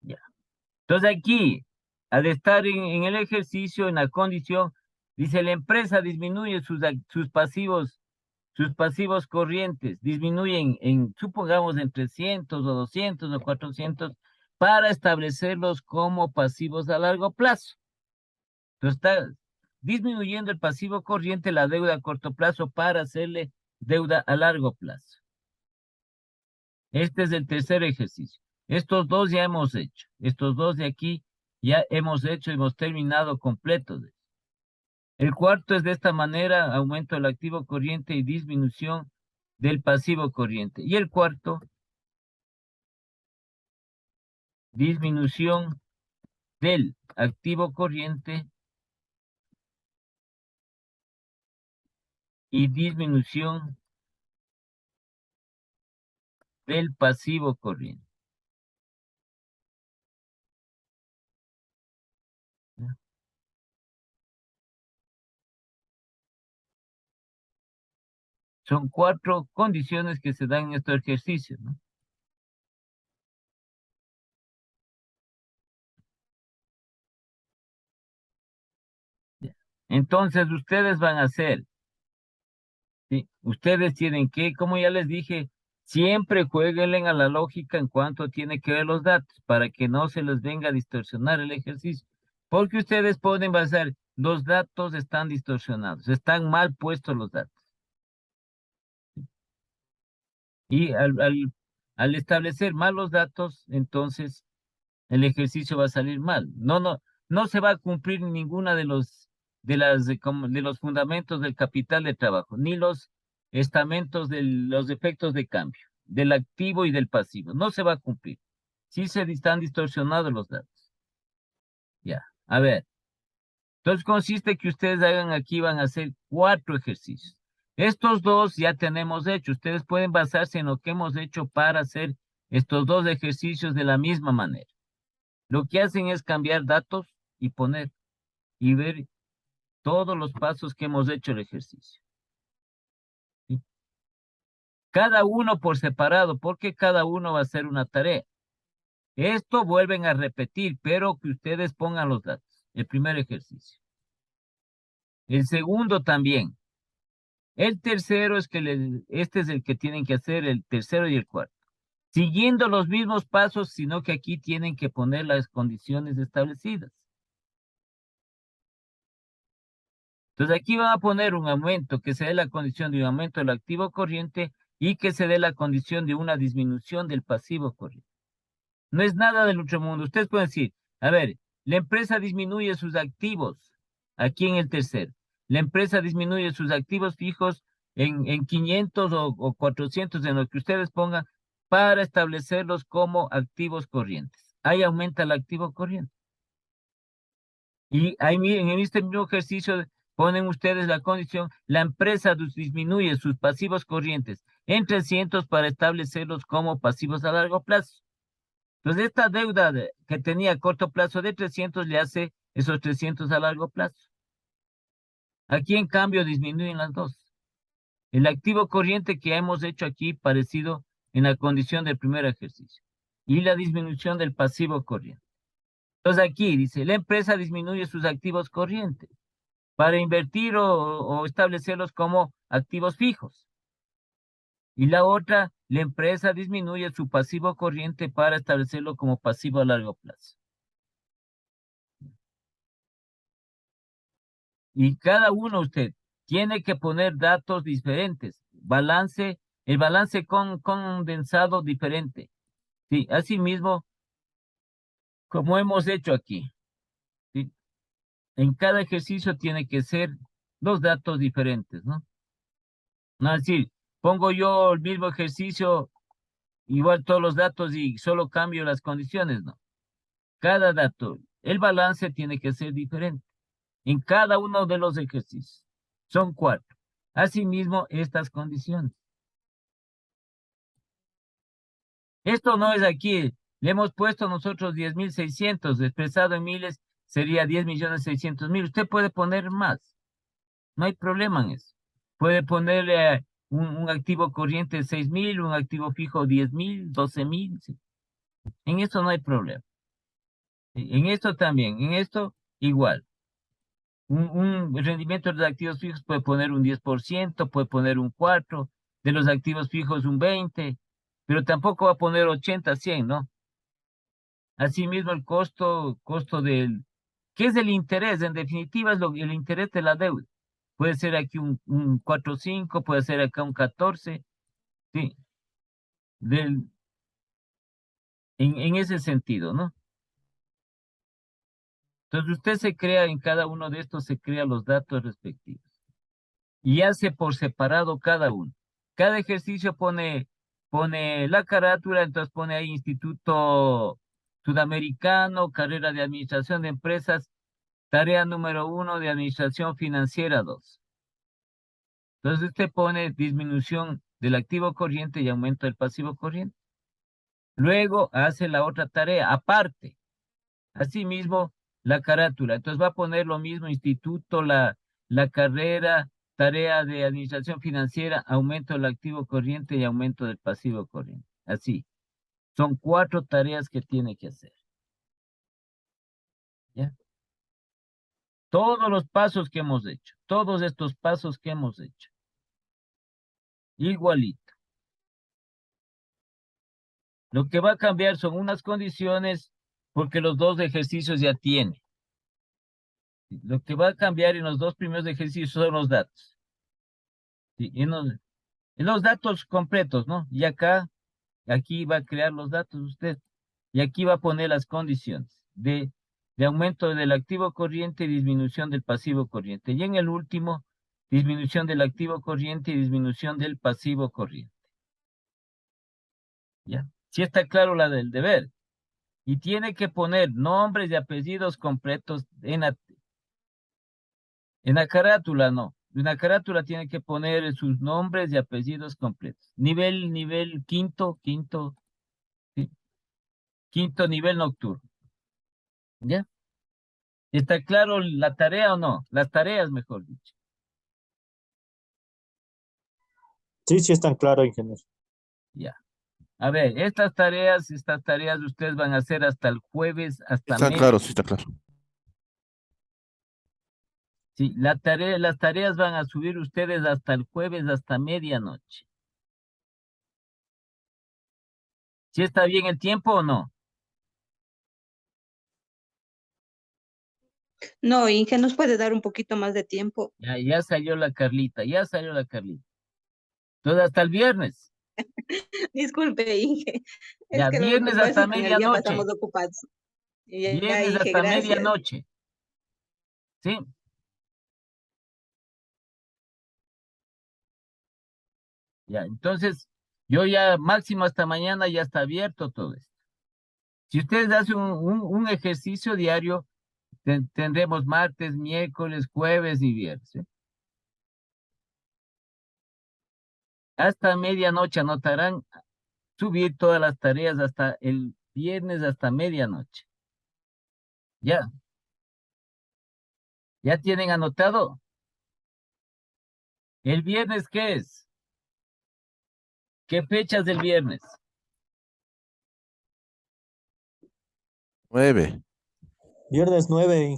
Ya. Entonces aquí, al estar en el ejercicio, en la condición, dice la empresa disminuye sus pasivos corrientes, disminuyen supongamos, en 300 o 200 o 400 para establecerlos como pasivos a largo plazo. Entonces está disminuyendo el pasivo corriente, la deuda a corto plazo para hacerle deuda a largo plazo. Este es el tercer ejercicio. Estos dos ya hemos hecho. Estos dos de aquí ya hemos hecho, hemos terminado completos. El cuarto es de esta manera, aumento del activo corriente y disminución del pasivo corriente. Y el cuarto, disminución del activo corriente y disminución del pasivo corriente. ¿Ya? Son 4 condiciones que se dan en estos ejercicios, ¿no? Ya. Entonces, ustedes van a hacer, ¿sí? Ustedes tienen que, como ya les dije, siempre jueguenle a la lógica en cuanto tiene que ver los datos, para que no se les venga a distorsionar el ejercicio. Porque ustedes pueden basar, los datos están distorsionados, están mal puestos los datos. Y al establecer mal los datos, entonces el ejercicio va a salir mal. No se va a cumplir ninguna de los fundamentos del capital de trabajo, ni los estamentos de los efectos de cambio, del activo y del pasivo. No se va a cumplir. Sí están distorsionados los datos. Ya, a ver. Entonces consiste que ustedes hagan aquí, van a hacer 4 ejercicios. Estos dos ya tenemos hecho. Ustedes pueden basarse en lo que hemos hecho para hacer estos 2 ejercicios de la misma manera. Lo que hacen es cambiar datos y poner y ver todos los pasos que hemos hecho el ejercicio. ¿Sí? Cada uno por separado, porque cada uno va a hacer una tarea. Esto vuelven a repetir, pero que ustedes pongan los datos. El primer ejercicio. El segundo también. El tercero es que este es el que tienen que hacer, el tercero y el cuarto. Siguiendo los mismos pasos, sino que aquí tienen que poner las condiciones establecidas. Entonces aquí van a poner un aumento, que se dé la condición de un aumento del activo corriente y que se dé la condición de una disminución del pasivo corriente. No es nada del otro mundo. Ustedes pueden decir, a ver, la empresa disminuye sus activos, aquí en el tercero. La empresa disminuye sus activos fijos en 500 o 400, en lo que ustedes pongan, para establecerlos como activos corrientes. Ahí aumenta el activo corriente. Y ahí en este mismo ejercicio ponen ustedes la condición, la empresa disminuye sus pasivos corrientes en 300 para establecerlos como pasivos a largo plazo. Entonces, esta deuda que tenía a corto plazo de 300 le hace esos 300 a largo plazo. Aquí, en cambio, disminuyen las dos. El activo corriente que hemos hecho aquí parecido en la condición del primer ejercicio. Y la disminución del pasivo corriente. Entonces aquí dice, la empresa disminuye sus activos corrientes para invertir o establecerlos como activos fijos. Y la otra, la empresa disminuye su pasivo corriente para establecerlo como pasivo a largo plazo. Y cada uno usted tiene que poner datos diferentes. El balance condensado diferente. Sí, asimismo, como hemos hecho aquí. ¿Sí? En cada ejercicio tiene que ser dos datos diferentes, ¿no? No es decir, pongo yo el mismo ejercicio, igual todos los datos y solo cambio las condiciones, no. Cada dato, el balance tiene que ser diferente en cada uno de los ejercicios. Son 4. Asimismo, estas condiciones. Esto no es aquí, le hemos puesto nosotros 10.600, expresado en miles sería 10.600.000. Usted puede poner más, no hay problema en eso. Puede ponerle un activo corriente 6.000, un activo fijo 10.000, 12.000. ¿Sí? En esto no hay problema. En esto también, en esto igual. Un rendimiento de los activos fijos puede poner un 10%, puede poner un 4%, de los activos fijos un 20%, pero tampoco va a poner 80, 100, ¿no? Asimismo, el costo del, ¿qué es el interés? En definitiva, es el interés de la deuda. Puede ser aquí un 4,5, puede ser acá un 14, sí, en ese sentido, ¿no? Entonces usted se crea en cada uno de estos, se crea los datos respectivos y hace por separado cada uno. Cada ejercicio pone la carátula, entonces pone ahí Instituto Sudamericano, carrera de Administración de Empresas, tarea número 1 de Administración Financiera 2. Entonces usted pone disminución del activo corriente y aumento del pasivo corriente. Luego hace la otra tarea, aparte. Asimismo, la carátula. Entonces va a poner lo mismo, instituto, la carrera, tarea de administración financiera, aumento del activo corriente y aumento del pasivo corriente. Así. Son 4 tareas que tiene que hacer. ¿Ya? Todos los pasos que hemos hecho, todos estos pasos que hemos hecho. Igualito. Lo que va a cambiar son unas condiciones porque los dos ejercicios ya tiene. Lo que va a cambiar en los dos primeros ejercicios son los datos. ¿Sí? En los datos completos, ¿no? Y aquí va a crear los datos usted. Y aquí va a poner las condiciones de aumento del activo corriente y disminución del pasivo corriente. Y en el último, disminución del activo corriente y disminución del pasivo corriente. ¿Ya? Sí está claro la del deber. Y tiene que poner nombres y apellidos completos en la carátula, no. En la carátula tiene que poner sus nombres y apellidos completos. Nivel quinto, sí, quinto nivel nocturno. ¿Ya? ¿Está claro la tarea o no? Las tareas, mejor dicho. Sí, sí, están claro, ingeniero. Ya. A ver, estas tareas ustedes van a hacer hasta el jueves, hasta Está claro, sí está claro. Sí, las tareas van a subir ustedes hasta el jueves, hasta medianoche. ¿Sí está bien el tiempo o no? No, Inge, ¿nos puede dar un poquito más de tiempo? Ya salió la Carlita, ya salió la Carlita. Entonces hasta el viernes. Disculpe, Inge. Es Ya, que viernes los hasta jueves en el día medianoche. pasamos ocupados. Ya, Viernes Inge, hasta gracias. medianoche. ¿Sí? Ya, entonces, yo ya máximo hasta mañana ya está abierto todo esto. Si ustedes hacen un ejercicio diario, tendremos martes, miércoles, jueves y viernes. ¿Sí? Hasta medianoche anotarán subir todas las tareas hasta el Viernes hasta medianoche. Ya. ¿Ya tienen anotado? ¿El viernes qué es? ¿Qué fechas del viernes? 9. Viernes 9.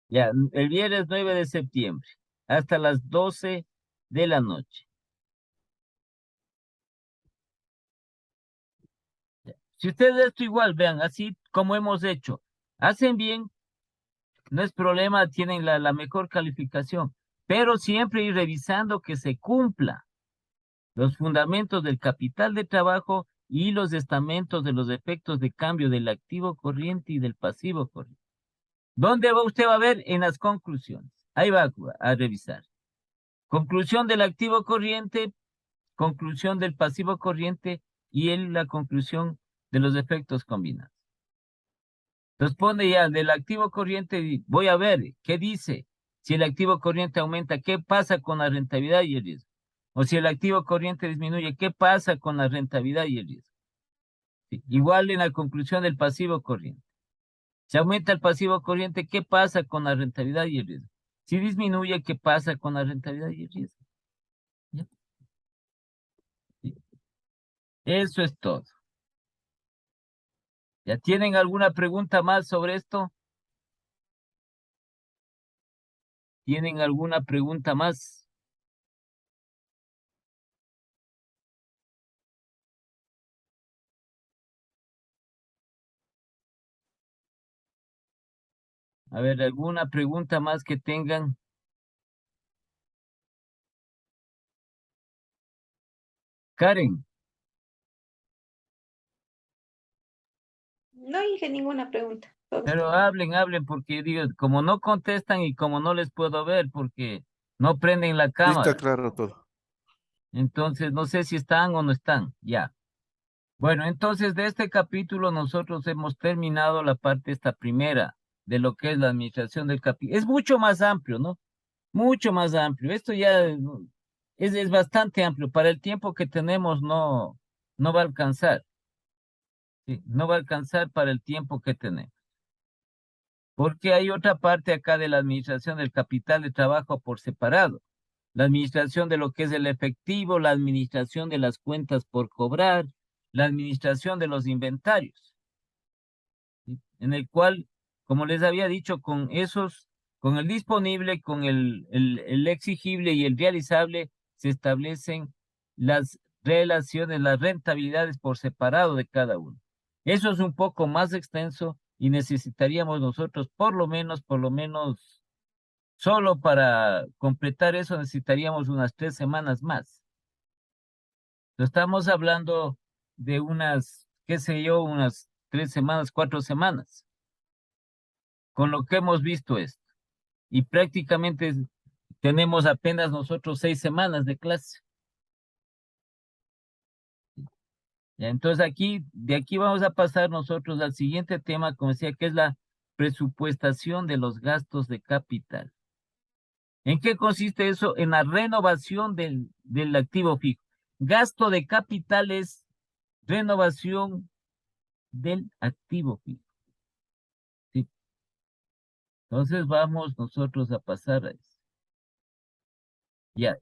Ya, el viernes 9 de septiembre, hasta las 12 de la noche. Ya. Si ustedes esto igual, vean, así como hemos hecho, hacen bien, no es problema, tienen la mejor calificación, pero siempre ir revisando que se cumpla los fundamentos del capital de trabajo y los estamentos de los efectos de cambio del activo corriente y del pasivo corriente. ¿Dónde usted va a ver? En las conclusiones. Ahí va a revisar. Conclusión del activo corriente, conclusión del pasivo corriente y la conclusión de los efectos combinados. Entonces pone ya del activo corriente, voy a ver qué dice. Si el activo corriente aumenta, ¿qué pasa con la rentabilidad y el riesgo? O si el activo corriente disminuye, ¿qué pasa con la rentabilidad y el riesgo? Sí, igual en la conclusión del pasivo corriente. Si aumenta el pasivo corriente, ¿qué pasa con la rentabilidad y el riesgo? Si disminuye, ¿qué pasa con la rentabilidad y el riesgo? ¿Ya? Sí. Eso es todo. ¿Ya tienen alguna pregunta más sobre esto? ¿Tienen alguna pregunta más? A ver, ¿alguna pregunta más que tengan? Karen, No dije ninguna pregunta. Todo está pero bien. hablen, porque digo, como no contestan y como no les puedo ver, porque no prenden la Sí, está cámara. claro todo. Entonces, no sé si están o no están. Ya. Bueno, entonces de este capítulo nosotros hemos terminado la parte esta primera de lo que es la administración del capital. Es mucho más amplio, ¿no? Mucho más amplio. Esto ya es bastante amplio. Para el tiempo que tenemos no va a alcanzar. ¿Sí? No va a alcanzar para el tiempo que tenemos. Porque hay otra parte acá de la administración del capital de trabajo por separado. La administración de lo que es el efectivo, la administración de las cuentas por cobrar, la administración de los inventarios, ¿sí? En el cual, como les había dicho, con el disponible, con el exigible y el realizable, se establecen las relaciones, las rentabilidades por separado de cada uno. Eso es un poco más extenso y necesitaríamos nosotros por lo menos, solo para completar eso necesitaríamos unas 3 semanas más. Estamos hablando de unas, qué sé yo, unas 3 semanas, 4 semanas, con lo que hemos visto esto. Y prácticamente tenemos apenas nosotros 6 semanas de clase. Ya, entonces de aquí vamos a pasar nosotros al siguiente tema, como decía, que es la presupuestación de los gastos de capital. ¿En qué consiste eso? En la renovación del activo fijo. Gasto de capital es renovación del activo fijo. ¿Sí? Entonces vamos nosotros a pasar a eso. Ya,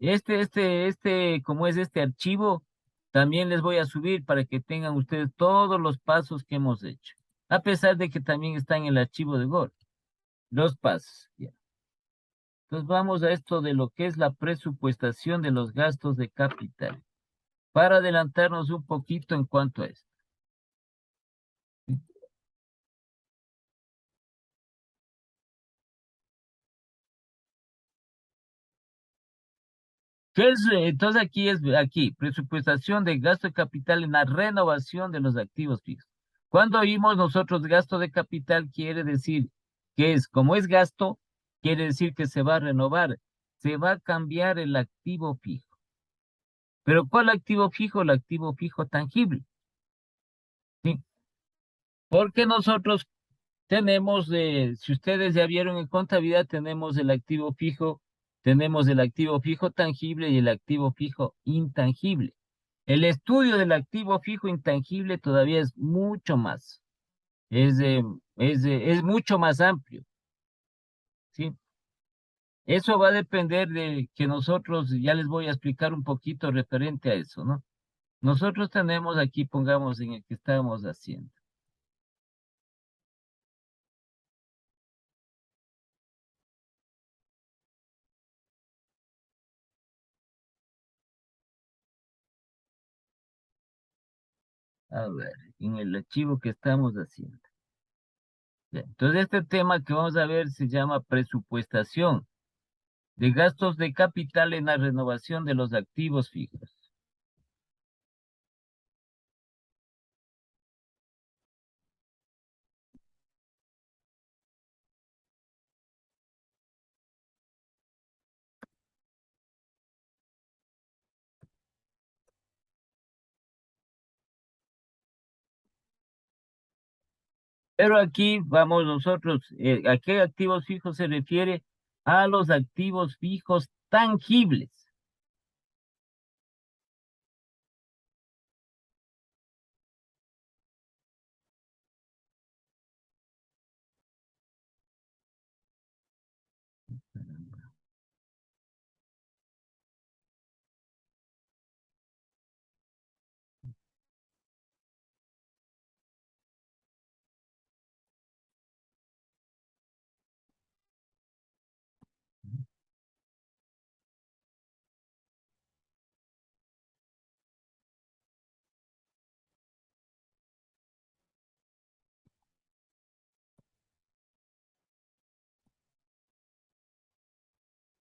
como es este archivo, también les voy a subir para que tengan ustedes todos los pasos que hemos hecho. A pesar de que también está en el archivo de Word. Los pasos, ya. Entonces vamos a esto de lo que es la presupuestación de los gastos de capital. Para adelantarnos un poquito en cuanto a esto. Entonces aquí, presupuestación de gasto de capital en la renovación de los activos fijos. Cuando oímos nosotros gasto de capital, quiere decir que como es gasto, quiere decir que se va a renovar, se va a cambiar el activo fijo. Pero ¿cuál activo fijo? El activo fijo tangible. ¿Sí? Porque nosotros tenemos, si ustedes ya vieron en contabilidad, tenemos el activo fijo tangible y el activo fijo intangible. El estudio del activo fijo intangible todavía es mucho más. es mucho más amplio, ¿sí? Eso va a depender de que nosotros, ya les voy a explicar un poquito referente a eso, ¿no? Nosotros tenemos aquí, pongamos en el que estamos haciendo. A ver, en el archivo que estamos haciendo. Ya, entonces, este tema que vamos a ver se llama presupuestación de gastos de capital en la renovación de los activos fijos. Pero aquí vamos nosotros, ¿a qué activos fijos se refiere? A los activos fijos tangibles.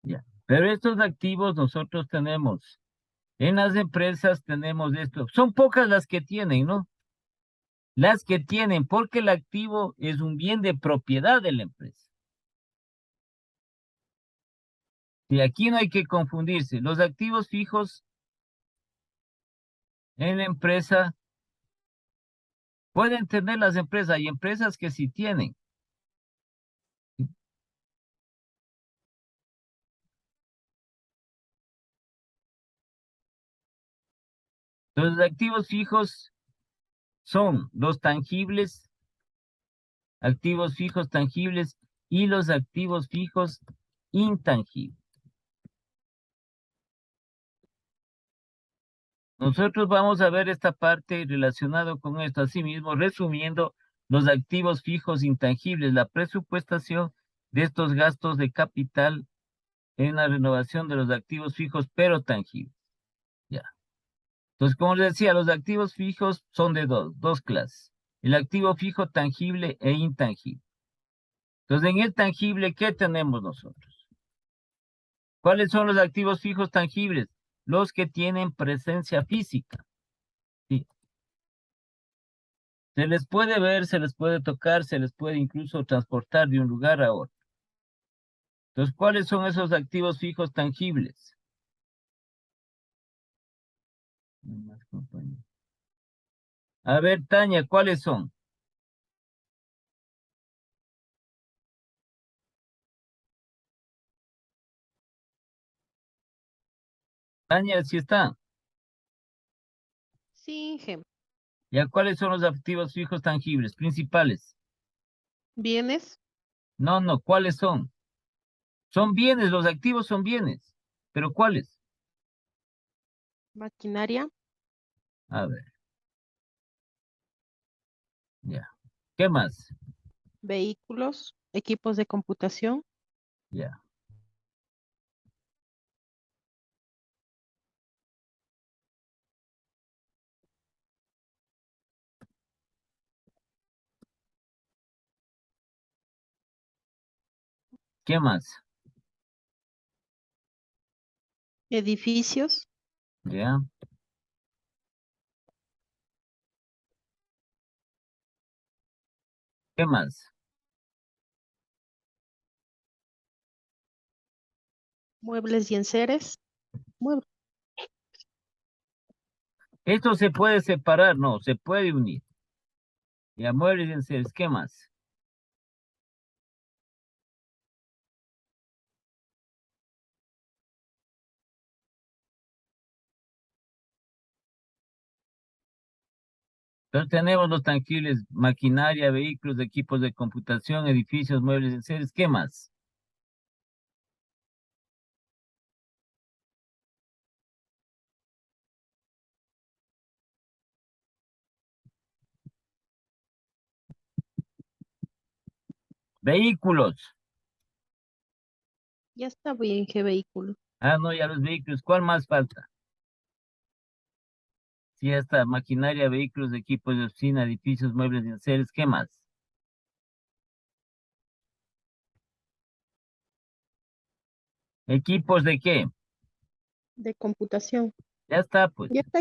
Ya. Pero estos activos nosotros tenemos, en las empresas tenemos esto. Son pocas las que tienen, ¿no? Las que tienen, porque el activo es un bien de propiedad de la empresa. Y aquí no hay que confundirse. Los activos fijos en la empresa pueden tener las empresas. Hay empresas que sí tienen. Los activos fijos son los tangibles, activos fijos tangibles y los activos fijos intangibles. Nosotros vamos a ver esta parte relacionado con esto. Asimismo, resumiendo los activos fijos intangibles, la presupuestación de estos gastos de capital en la renovación de los activos fijos, pero tangibles. Ya. Entonces, como les decía, los activos fijos son de dos clases. El activo fijo tangible e intangible. Entonces, en el tangible, ¿qué tenemos nosotros? ¿Cuáles son los activos fijos tangibles? Los que tienen presencia física. ¿Sí? Se les puede ver, se les puede tocar, se les puede incluso transportar de un lugar a otro. Entonces, ¿cuáles son esos activos fijos tangibles? A ver, Tania, ¿cuáles son? Tania, sí está. Sí, Inge. ¿Ya cuáles son los activos fijos tangibles principales? Bienes, No, no, ¿cuáles son? Son bienes, los activos son bienes. ¿Pero cuáles? maquinaria, A ver, ya. ¿Qué más? vehículos, equipos de computación, Ya. ¿Qué más? edificios, Ya. ¿Qué más? muebles y enseres, muebles, Esto se puede separar, no, se puede unir. Ya, muebles y enseres, ¿qué más? Entonces tenemos los tangibles, maquinaria, vehículos, equipos de computación, edificios, muebles, enseres. ¿Qué más? Vehículos. Ya está bien, ¿qué vehículo? Ah, no, ya los vehículos. ¿Cuál más falta? Sí, ya está. Maquinaria, vehículos, equipos de oficina, edificios, muebles y enseres. ¿Qué más? ¿Equipos de qué? De computación. Ya está, pues. Ya está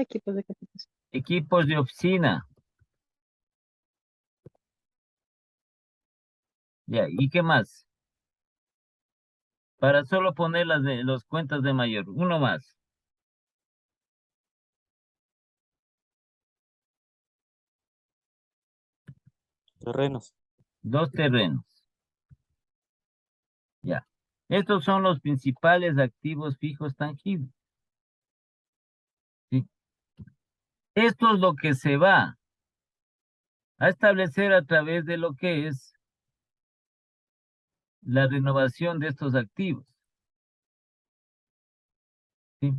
aquí, pues, de computación. Equipos de oficina. Ya, ¿y qué más? Para solo poner las de los cuentas de mayor. Uno más. Terrenos. Dos terrenos. Ya. Estos son los principales activos fijos tangibles. ¿Sí? Esto es lo que se va a establecer a través de lo que es la renovación de estos activos. ¿Sí?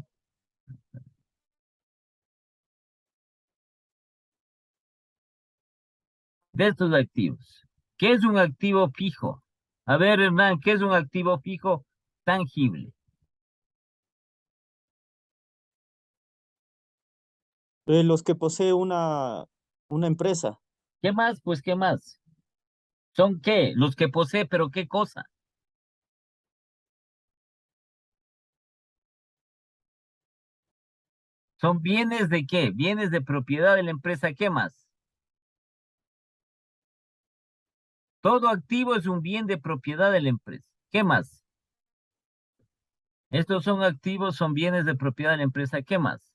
De estos activos. ¿Qué es un activo fijo? A ver, Hernán, ¿qué es un activo fijo tangible? Los que posee una empresa. ¿Qué más? Pues, ¿qué más? ¿Son qué? Los que posee, pero ¿qué cosa? ¿Son bienes de qué? Bienes de propiedad de la empresa. ¿Qué más? Todo activo es un bien de propiedad de la empresa. ¿Qué más? Estos son activos, son bienes de propiedad de la empresa. ¿Qué más?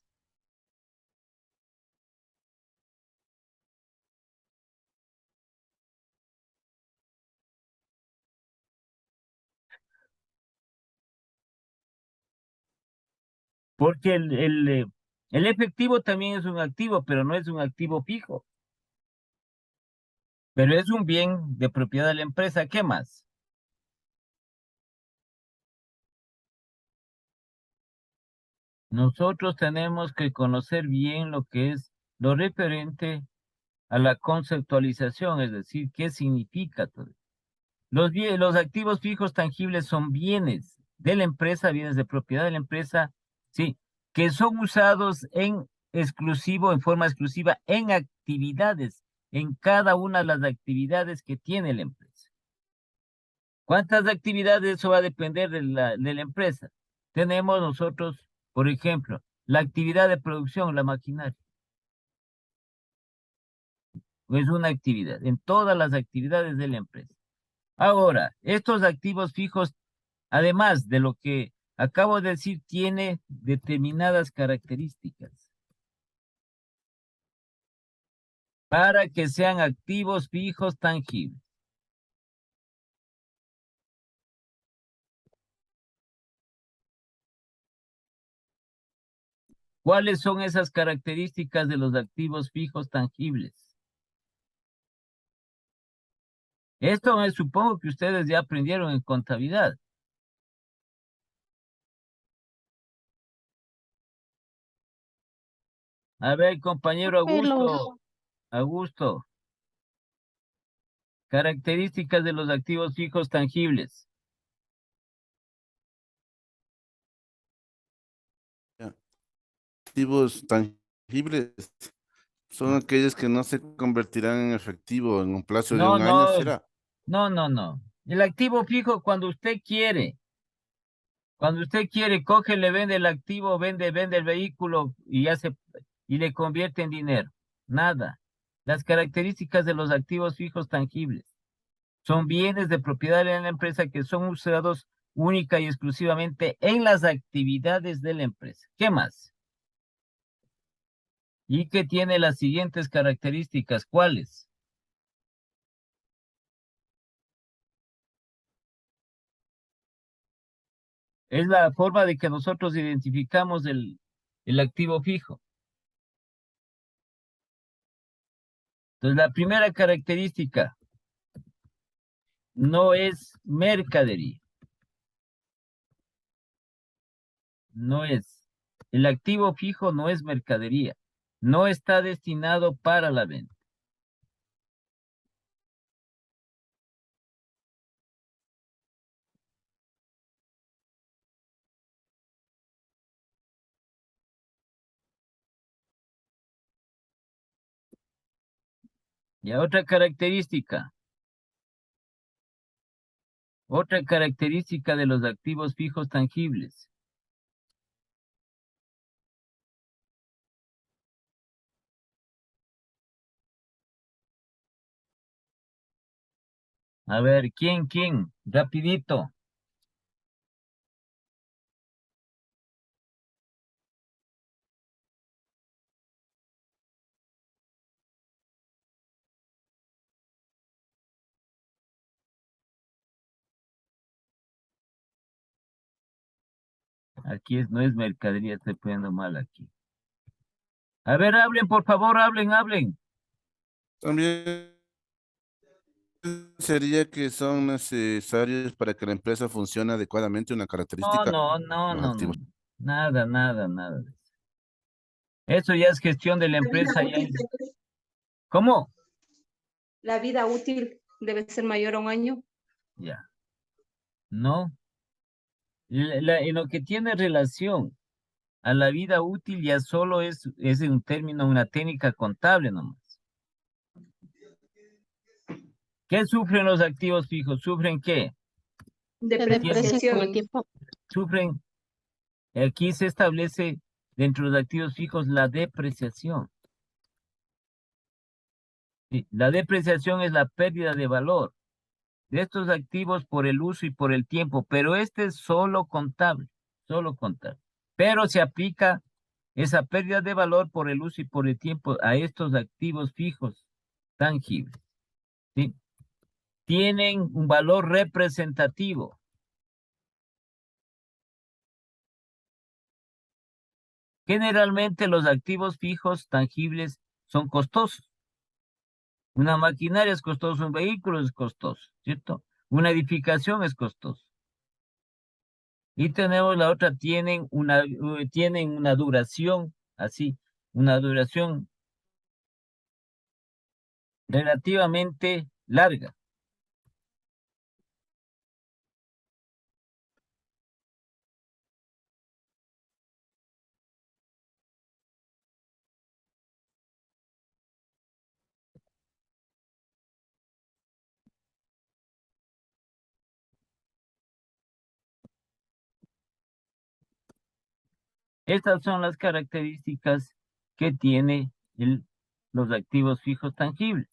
Porque el efectivo también es un activo, pero no es un activo fijo. Pero es un bien de propiedad de la empresa. ¿Qué más? Nosotros tenemos que conocer bien lo que es lo referente a la conceptualización, es decir, qué significa todo. Los activos fijos tangibles son bienes de la empresa, bienes de propiedad de la empresa, sí, que son usados en forma exclusiva en actividades, en cada una de las actividades que tiene la empresa. ¿Cuántas actividades? Eso va a depender de la empresa. Tenemos nosotros, por ejemplo, la actividad de producción, la maquinaria. Es una actividad, en todas las actividades de la empresa. Ahora, estos activos fijos, además de lo que acabo de decir, tiene determinadas características para que sean activos fijos tangibles. ¿Cuáles son esas características de los activos fijos tangibles? Esto me supongo que ustedes ya aprendieron en contabilidad. A ver, compañero Profe, Augusto, características de los activos fijos tangibles. Ya. Activos tangibles son aquellos que no se convertirán en efectivo en un plazo de No, un año, no, ¿será? no. El activo fijo cuando usted quiere, coge, le vende el activo, vende el vehículo y le convierte en dinero. Nada. Las características de los activos fijos tangibles son bienes de propiedad de la empresa que son usados única y exclusivamente en las actividades de la empresa. ¿Qué más? Y que tiene las siguientes características. ¿Cuáles? Es la forma de que nosotros identificamos el activo fijo. Entonces, la primera característica no es mercadería. No es. El activo fijo no es mercadería. No está destinado para la venta. Y otra característica. Otra característica de los activos fijos tangibles. A ver, ¿quién? Rapidito. Aquí no es mercadería, estoy poniendo mal aquí. A ver, hablen, por favor, hablen. También sería que son necesarios para que la empresa funcione adecuadamente una característica. Los No. activos. Nada. Eso ya es gestión de la La vida empresa. útil debe- ¿Cómo? la vida útil debe ser mayor a 1 año. Ya. No. En lo que tiene relación a la vida útil ya solo es un término, una técnica contable nomás. ¿Qué sufren los activos fijos? ¿Sufren qué? Se deprecian con el Depreciación. tiempo. Sufren, aquí se establece dentro de los activos fijos la depreciación. Sí, la depreciación es la pérdida de valor de estos activos por el uso y por el tiempo, pero este es solo contable. Pero se aplica esa pérdida de valor por el uso y por el tiempo a estos activos fijos tangibles. ¿Sí? Tienen un valor representativo. Generalmente los activos fijos tangibles son costosos. Una maquinaria es costosa, un vehículo es costoso, ¿cierto? Una edificación es costosa. Y tenemos la otra, tienen una duración, así, una duración relativamente larga. Estas son las características que tiene los activos fijos tangibles.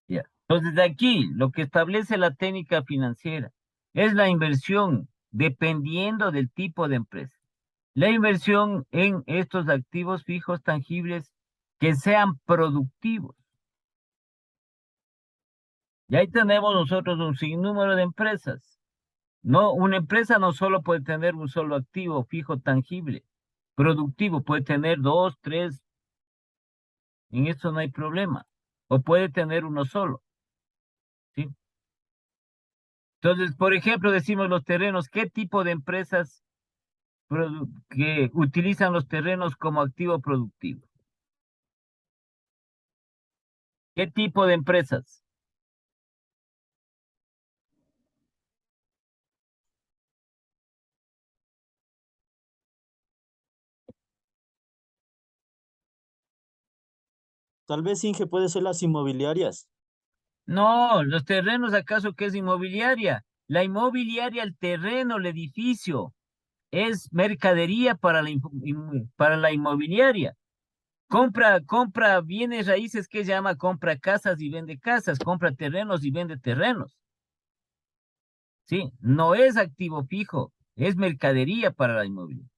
Ya. Entonces, de aquí, lo que establece la técnica financiera es la inversión dependiendo del tipo de empresa. La inversión en estos activos fijos tangibles que sean productivos. Y ahí tenemos nosotros un sinnúmero de empresas. No, una empresa no solo puede tener un solo activo fijo tangible, productivo, puede tener 2, 3, en eso no hay problema. O puede tener uno solo, ¿sí? Entonces, por ejemplo, decimos los terrenos, ¿qué tipo de empresas que utilizan los terrenos como activo productivo? ¿Qué tipo de empresas? Tal vez, Inge, puede ser las inmobiliarias. No, los terrenos, ¿acaso qué es inmobiliaria? La inmobiliaria, el terreno, el edificio, es mercadería para para la inmobiliaria. Compra bienes raíces que llama, compra casas y vende casas, compra terrenos y vende terrenos. Sí, no es activo fijo, es mercadería para la inmobiliaria.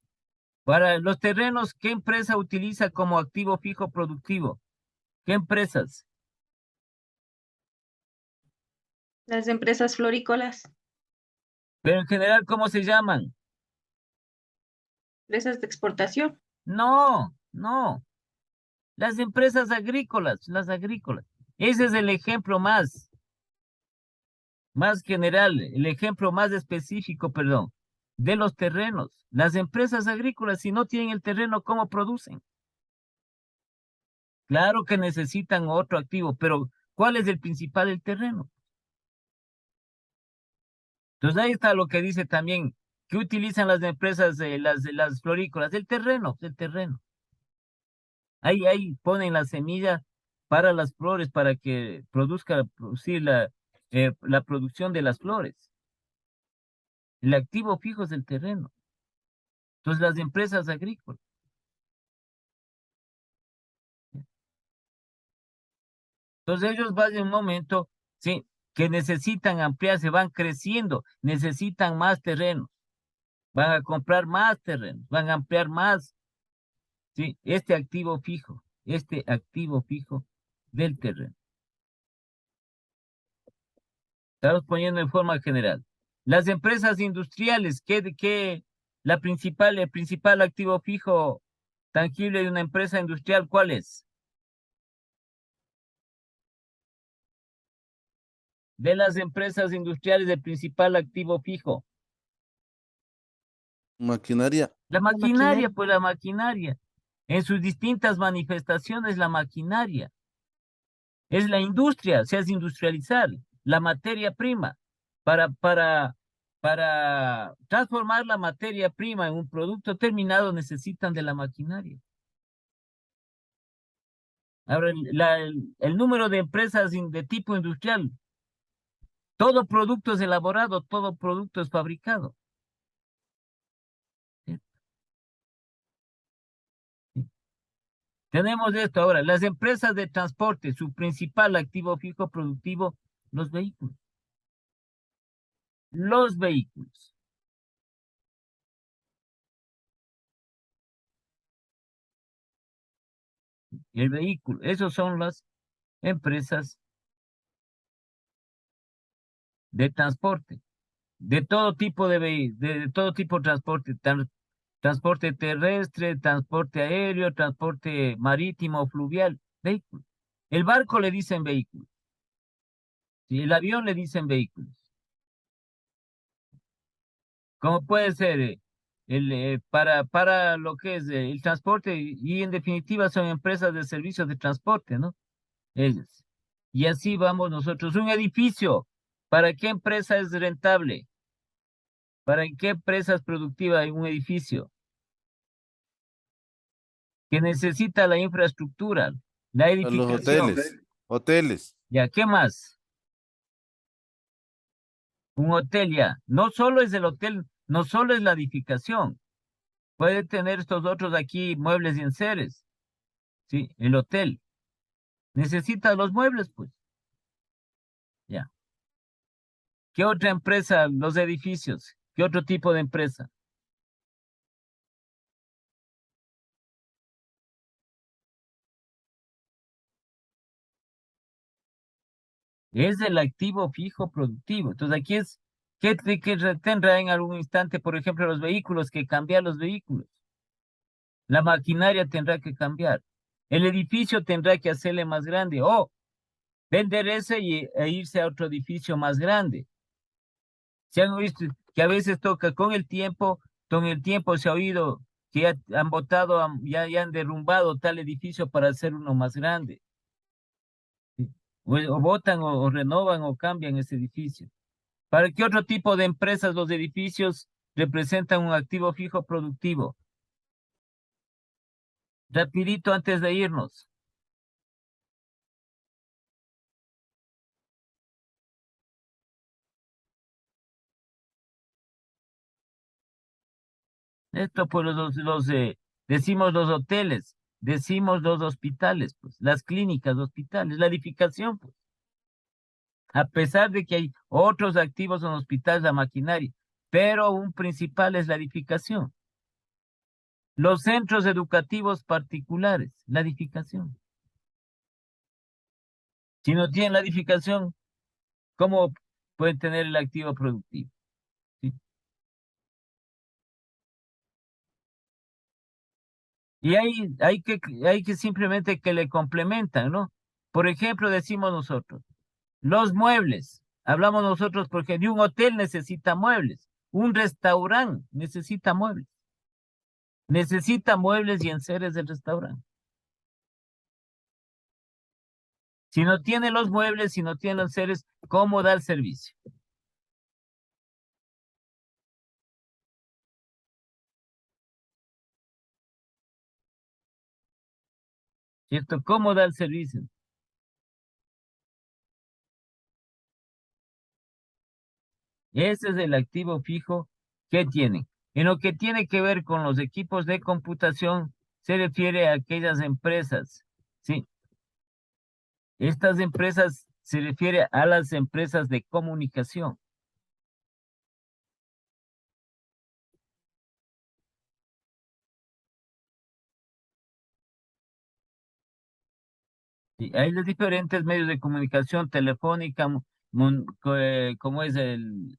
Para los terrenos, ¿qué empresa utiliza como activo fijo productivo? ¿Qué empresas? Las empresas florícolas, Pero en general, ¿cómo se llaman? empresas de exportación. No. Las empresas agrícolas, las agrícolas. Ese es el ejemplo más general, el ejemplo más específico, perdón, de los terrenos. Las empresas agrícolas, si no tienen el terreno, ¿cómo producen? Claro que necesitan otro activo, pero ¿cuál es el principal? El terreno. Entonces ahí está lo que dice también, que utilizan las empresas, las florícolas, el terreno. Ahí ponen la semilla para las flores, para que producir la producción de las flores. El activo fijo es el terreno. Entonces las empresas agrícolas. Entonces ellos van en un momento, sí, que necesitan ampliarse, van creciendo, necesitan más terreno, van a comprar más terreno, van a ampliar más, sí, este activo fijo del terreno. Estamos poniendo en forma general. Las empresas industriales, el principal activo fijo tangible de una empresa industrial, ¿cuál es? De las empresas industriales, el principal activo fijo. Maquinaria. La maquinaria, maquinaria. pues la maquinaria. En sus distintas manifestaciones, la maquinaria. Es la industria, se hace industrializar, la materia prima. Para transformar la materia prima en un producto terminado necesitan de la maquinaria. Ahora, el número de empresas de tipo industrial, todo producto es elaborado, todo producto es fabricado. ¿Sí? ¿Sí? Tenemos esto ahora, las empresas de transporte, su principal activo fijo productivo, los vehículos. Los vehículos. El vehículo, esos son las empresas de transporte, de todo tipo de todo tipo de transporte, transporte terrestre, transporte aéreo, transporte marítimo, fluvial, vehículos. El barco le dicen vehículos, ¿sí? El avión le dicen vehículos. Como puede ser para lo que es el transporte y en definitiva son empresas de servicios de transporte, ¿no? Ellos. Y así vamos nosotros. Un edificio, ¿para qué empresa es rentable? ¿Para qué empresa es productiva un edificio? Que necesita la infraestructura, la A los edificación. hoteles. Ya, ¿qué más? Un hotel ya. No solo es el hotel, no solo es la edificación. Puede tener estos otros aquí muebles y enseres. Sí, el hotel. Necesita los muebles, pues. Ya. ¿Qué otra empresa? Los edificios. ¿Qué otro tipo de empresa? Es el activo fijo productivo. Entonces aquí es, ¿qué tendrá en algún instante, por ejemplo, los vehículos, que cambiar los vehículos? La maquinaria tendrá que cambiar. El edificio tendrá que hacerle más grande o vender ese e irse a otro edificio más grande. Se han visto que a veces toca con el tiempo se ha oído que ya han botado, ya han derrumbado tal edificio para hacer uno más grande. ¿Sí? O botan o renovan o cambian ese edificio. ¿Para qué otro tipo de empresas los edificios representan un activo fijo productivo? Rapidito antes de irnos. Esto pues decimos los hoteles, decimos los hospitales, pues, las clínicas, hospitales, la edificación, pues. A pesar de que hay otros activos en hospitales, la maquinaria, pero un principal es la edificación. Los centros educativos particulares, la edificación. Si no tienen la edificación, ¿cómo pueden tener el activo productivo? ¿Sí? Y hay que simplemente que le complementan, ¿no? Por ejemplo, decimos nosotros, los muebles. Hablamos nosotros porque de un hotel necesita muebles. Un restaurante necesita muebles. Necesita muebles y enseres del restaurante. Si no tiene los muebles, si no tiene los enseres, ¿cómo da el servicio? ¿Cierto? ¿Cómo da el servicio? Ese es el activo fijo que tienen. En lo que tiene que ver con los equipos de computación, se refiere a aquellas empresas, ¿sí? Estas empresas se refiere a las empresas de comunicación. Sí, hay los diferentes medios de comunicación telefónica, como es el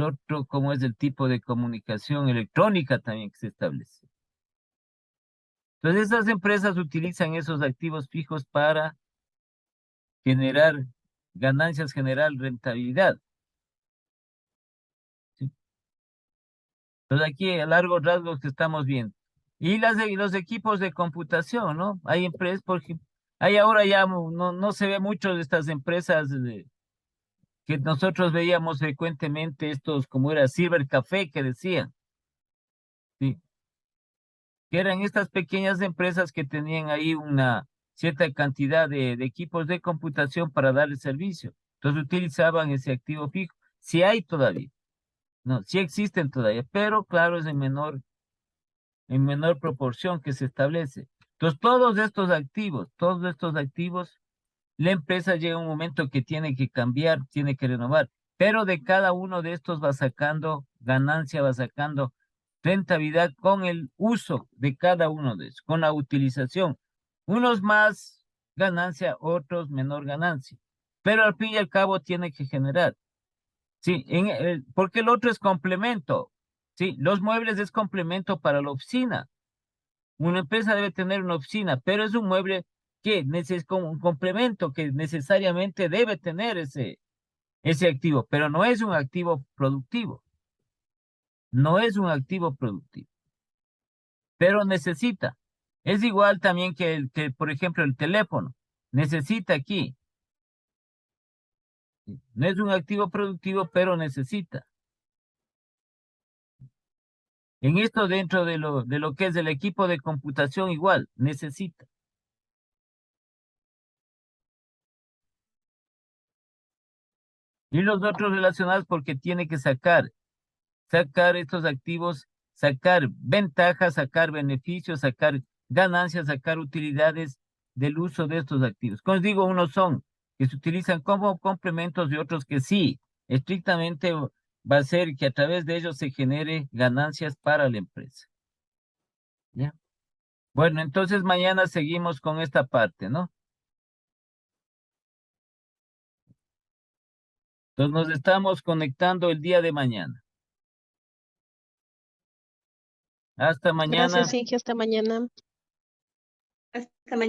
otro, como es el tipo de comunicación electrónica también que se establece. Entonces, esas empresas utilizan esos activos fijos para generar ganancias, generar rentabilidad. ¿Sí? Entonces, aquí a largos rasgos que estamos viendo. Y los equipos de computación, ¿no? Hay empresas, porque hay ahora ya no se ve mucho de estas empresas que nosotros veíamos frecuentemente, estos, como era Cybercafé, que decían, ¿sí? Que eran estas pequeñas empresas que tenían ahí una cierta cantidad de equipos de computación para dar el servicio. Entonces utilizaban ese activo fijo. Sí hay todavía, no, sí existen todavía, pero claro, es en menor proporción que se establece. Entonces todos estos activos, la empresa llega a un momento que tiene que cambiar, tiene que renovar, pero de cada uno de estos va sacando ganancia, va sacando rentabilidad con el uso de cada uno de ellos, con la utilización. Unos más ganancia, otros menor ganancia, pero al fin y al cabo tiene que generar. Sí, porque el otro es complemento. Sí, los muebles es complemento para la oficina. Una empresa debe tener una oficina, pero es un mueble que es como un complemento que necesariamente debe tener ese activo, pero no es un activo productivo. No es un activo productivo, pero necesita. Es igual también que por ejemplo, el teléfono. Necesita aquí. No es un activo productivo, pero necesita. En esto, dentro de lo que es el equipo de computación, igual, necesita. Y los otros relacionados porque tiene que sacar estos activos, sacar ventajas, sacar beneficios, sacar ganancias, sacar utilidades del uso de estos activos. Como os digo, unos son que se utilizan como complementos y otros que sí, estrictamente va a ser que a través de ellos se genere ganancias para la empresa. ¿Ya? Bueno, entonces mañana seguimos con esta parte, ¿no? Entonces nos estamos conectando el día de mañana. Hasta mañana. Gracias, Inge. Hasta mañana. Hasta mañana.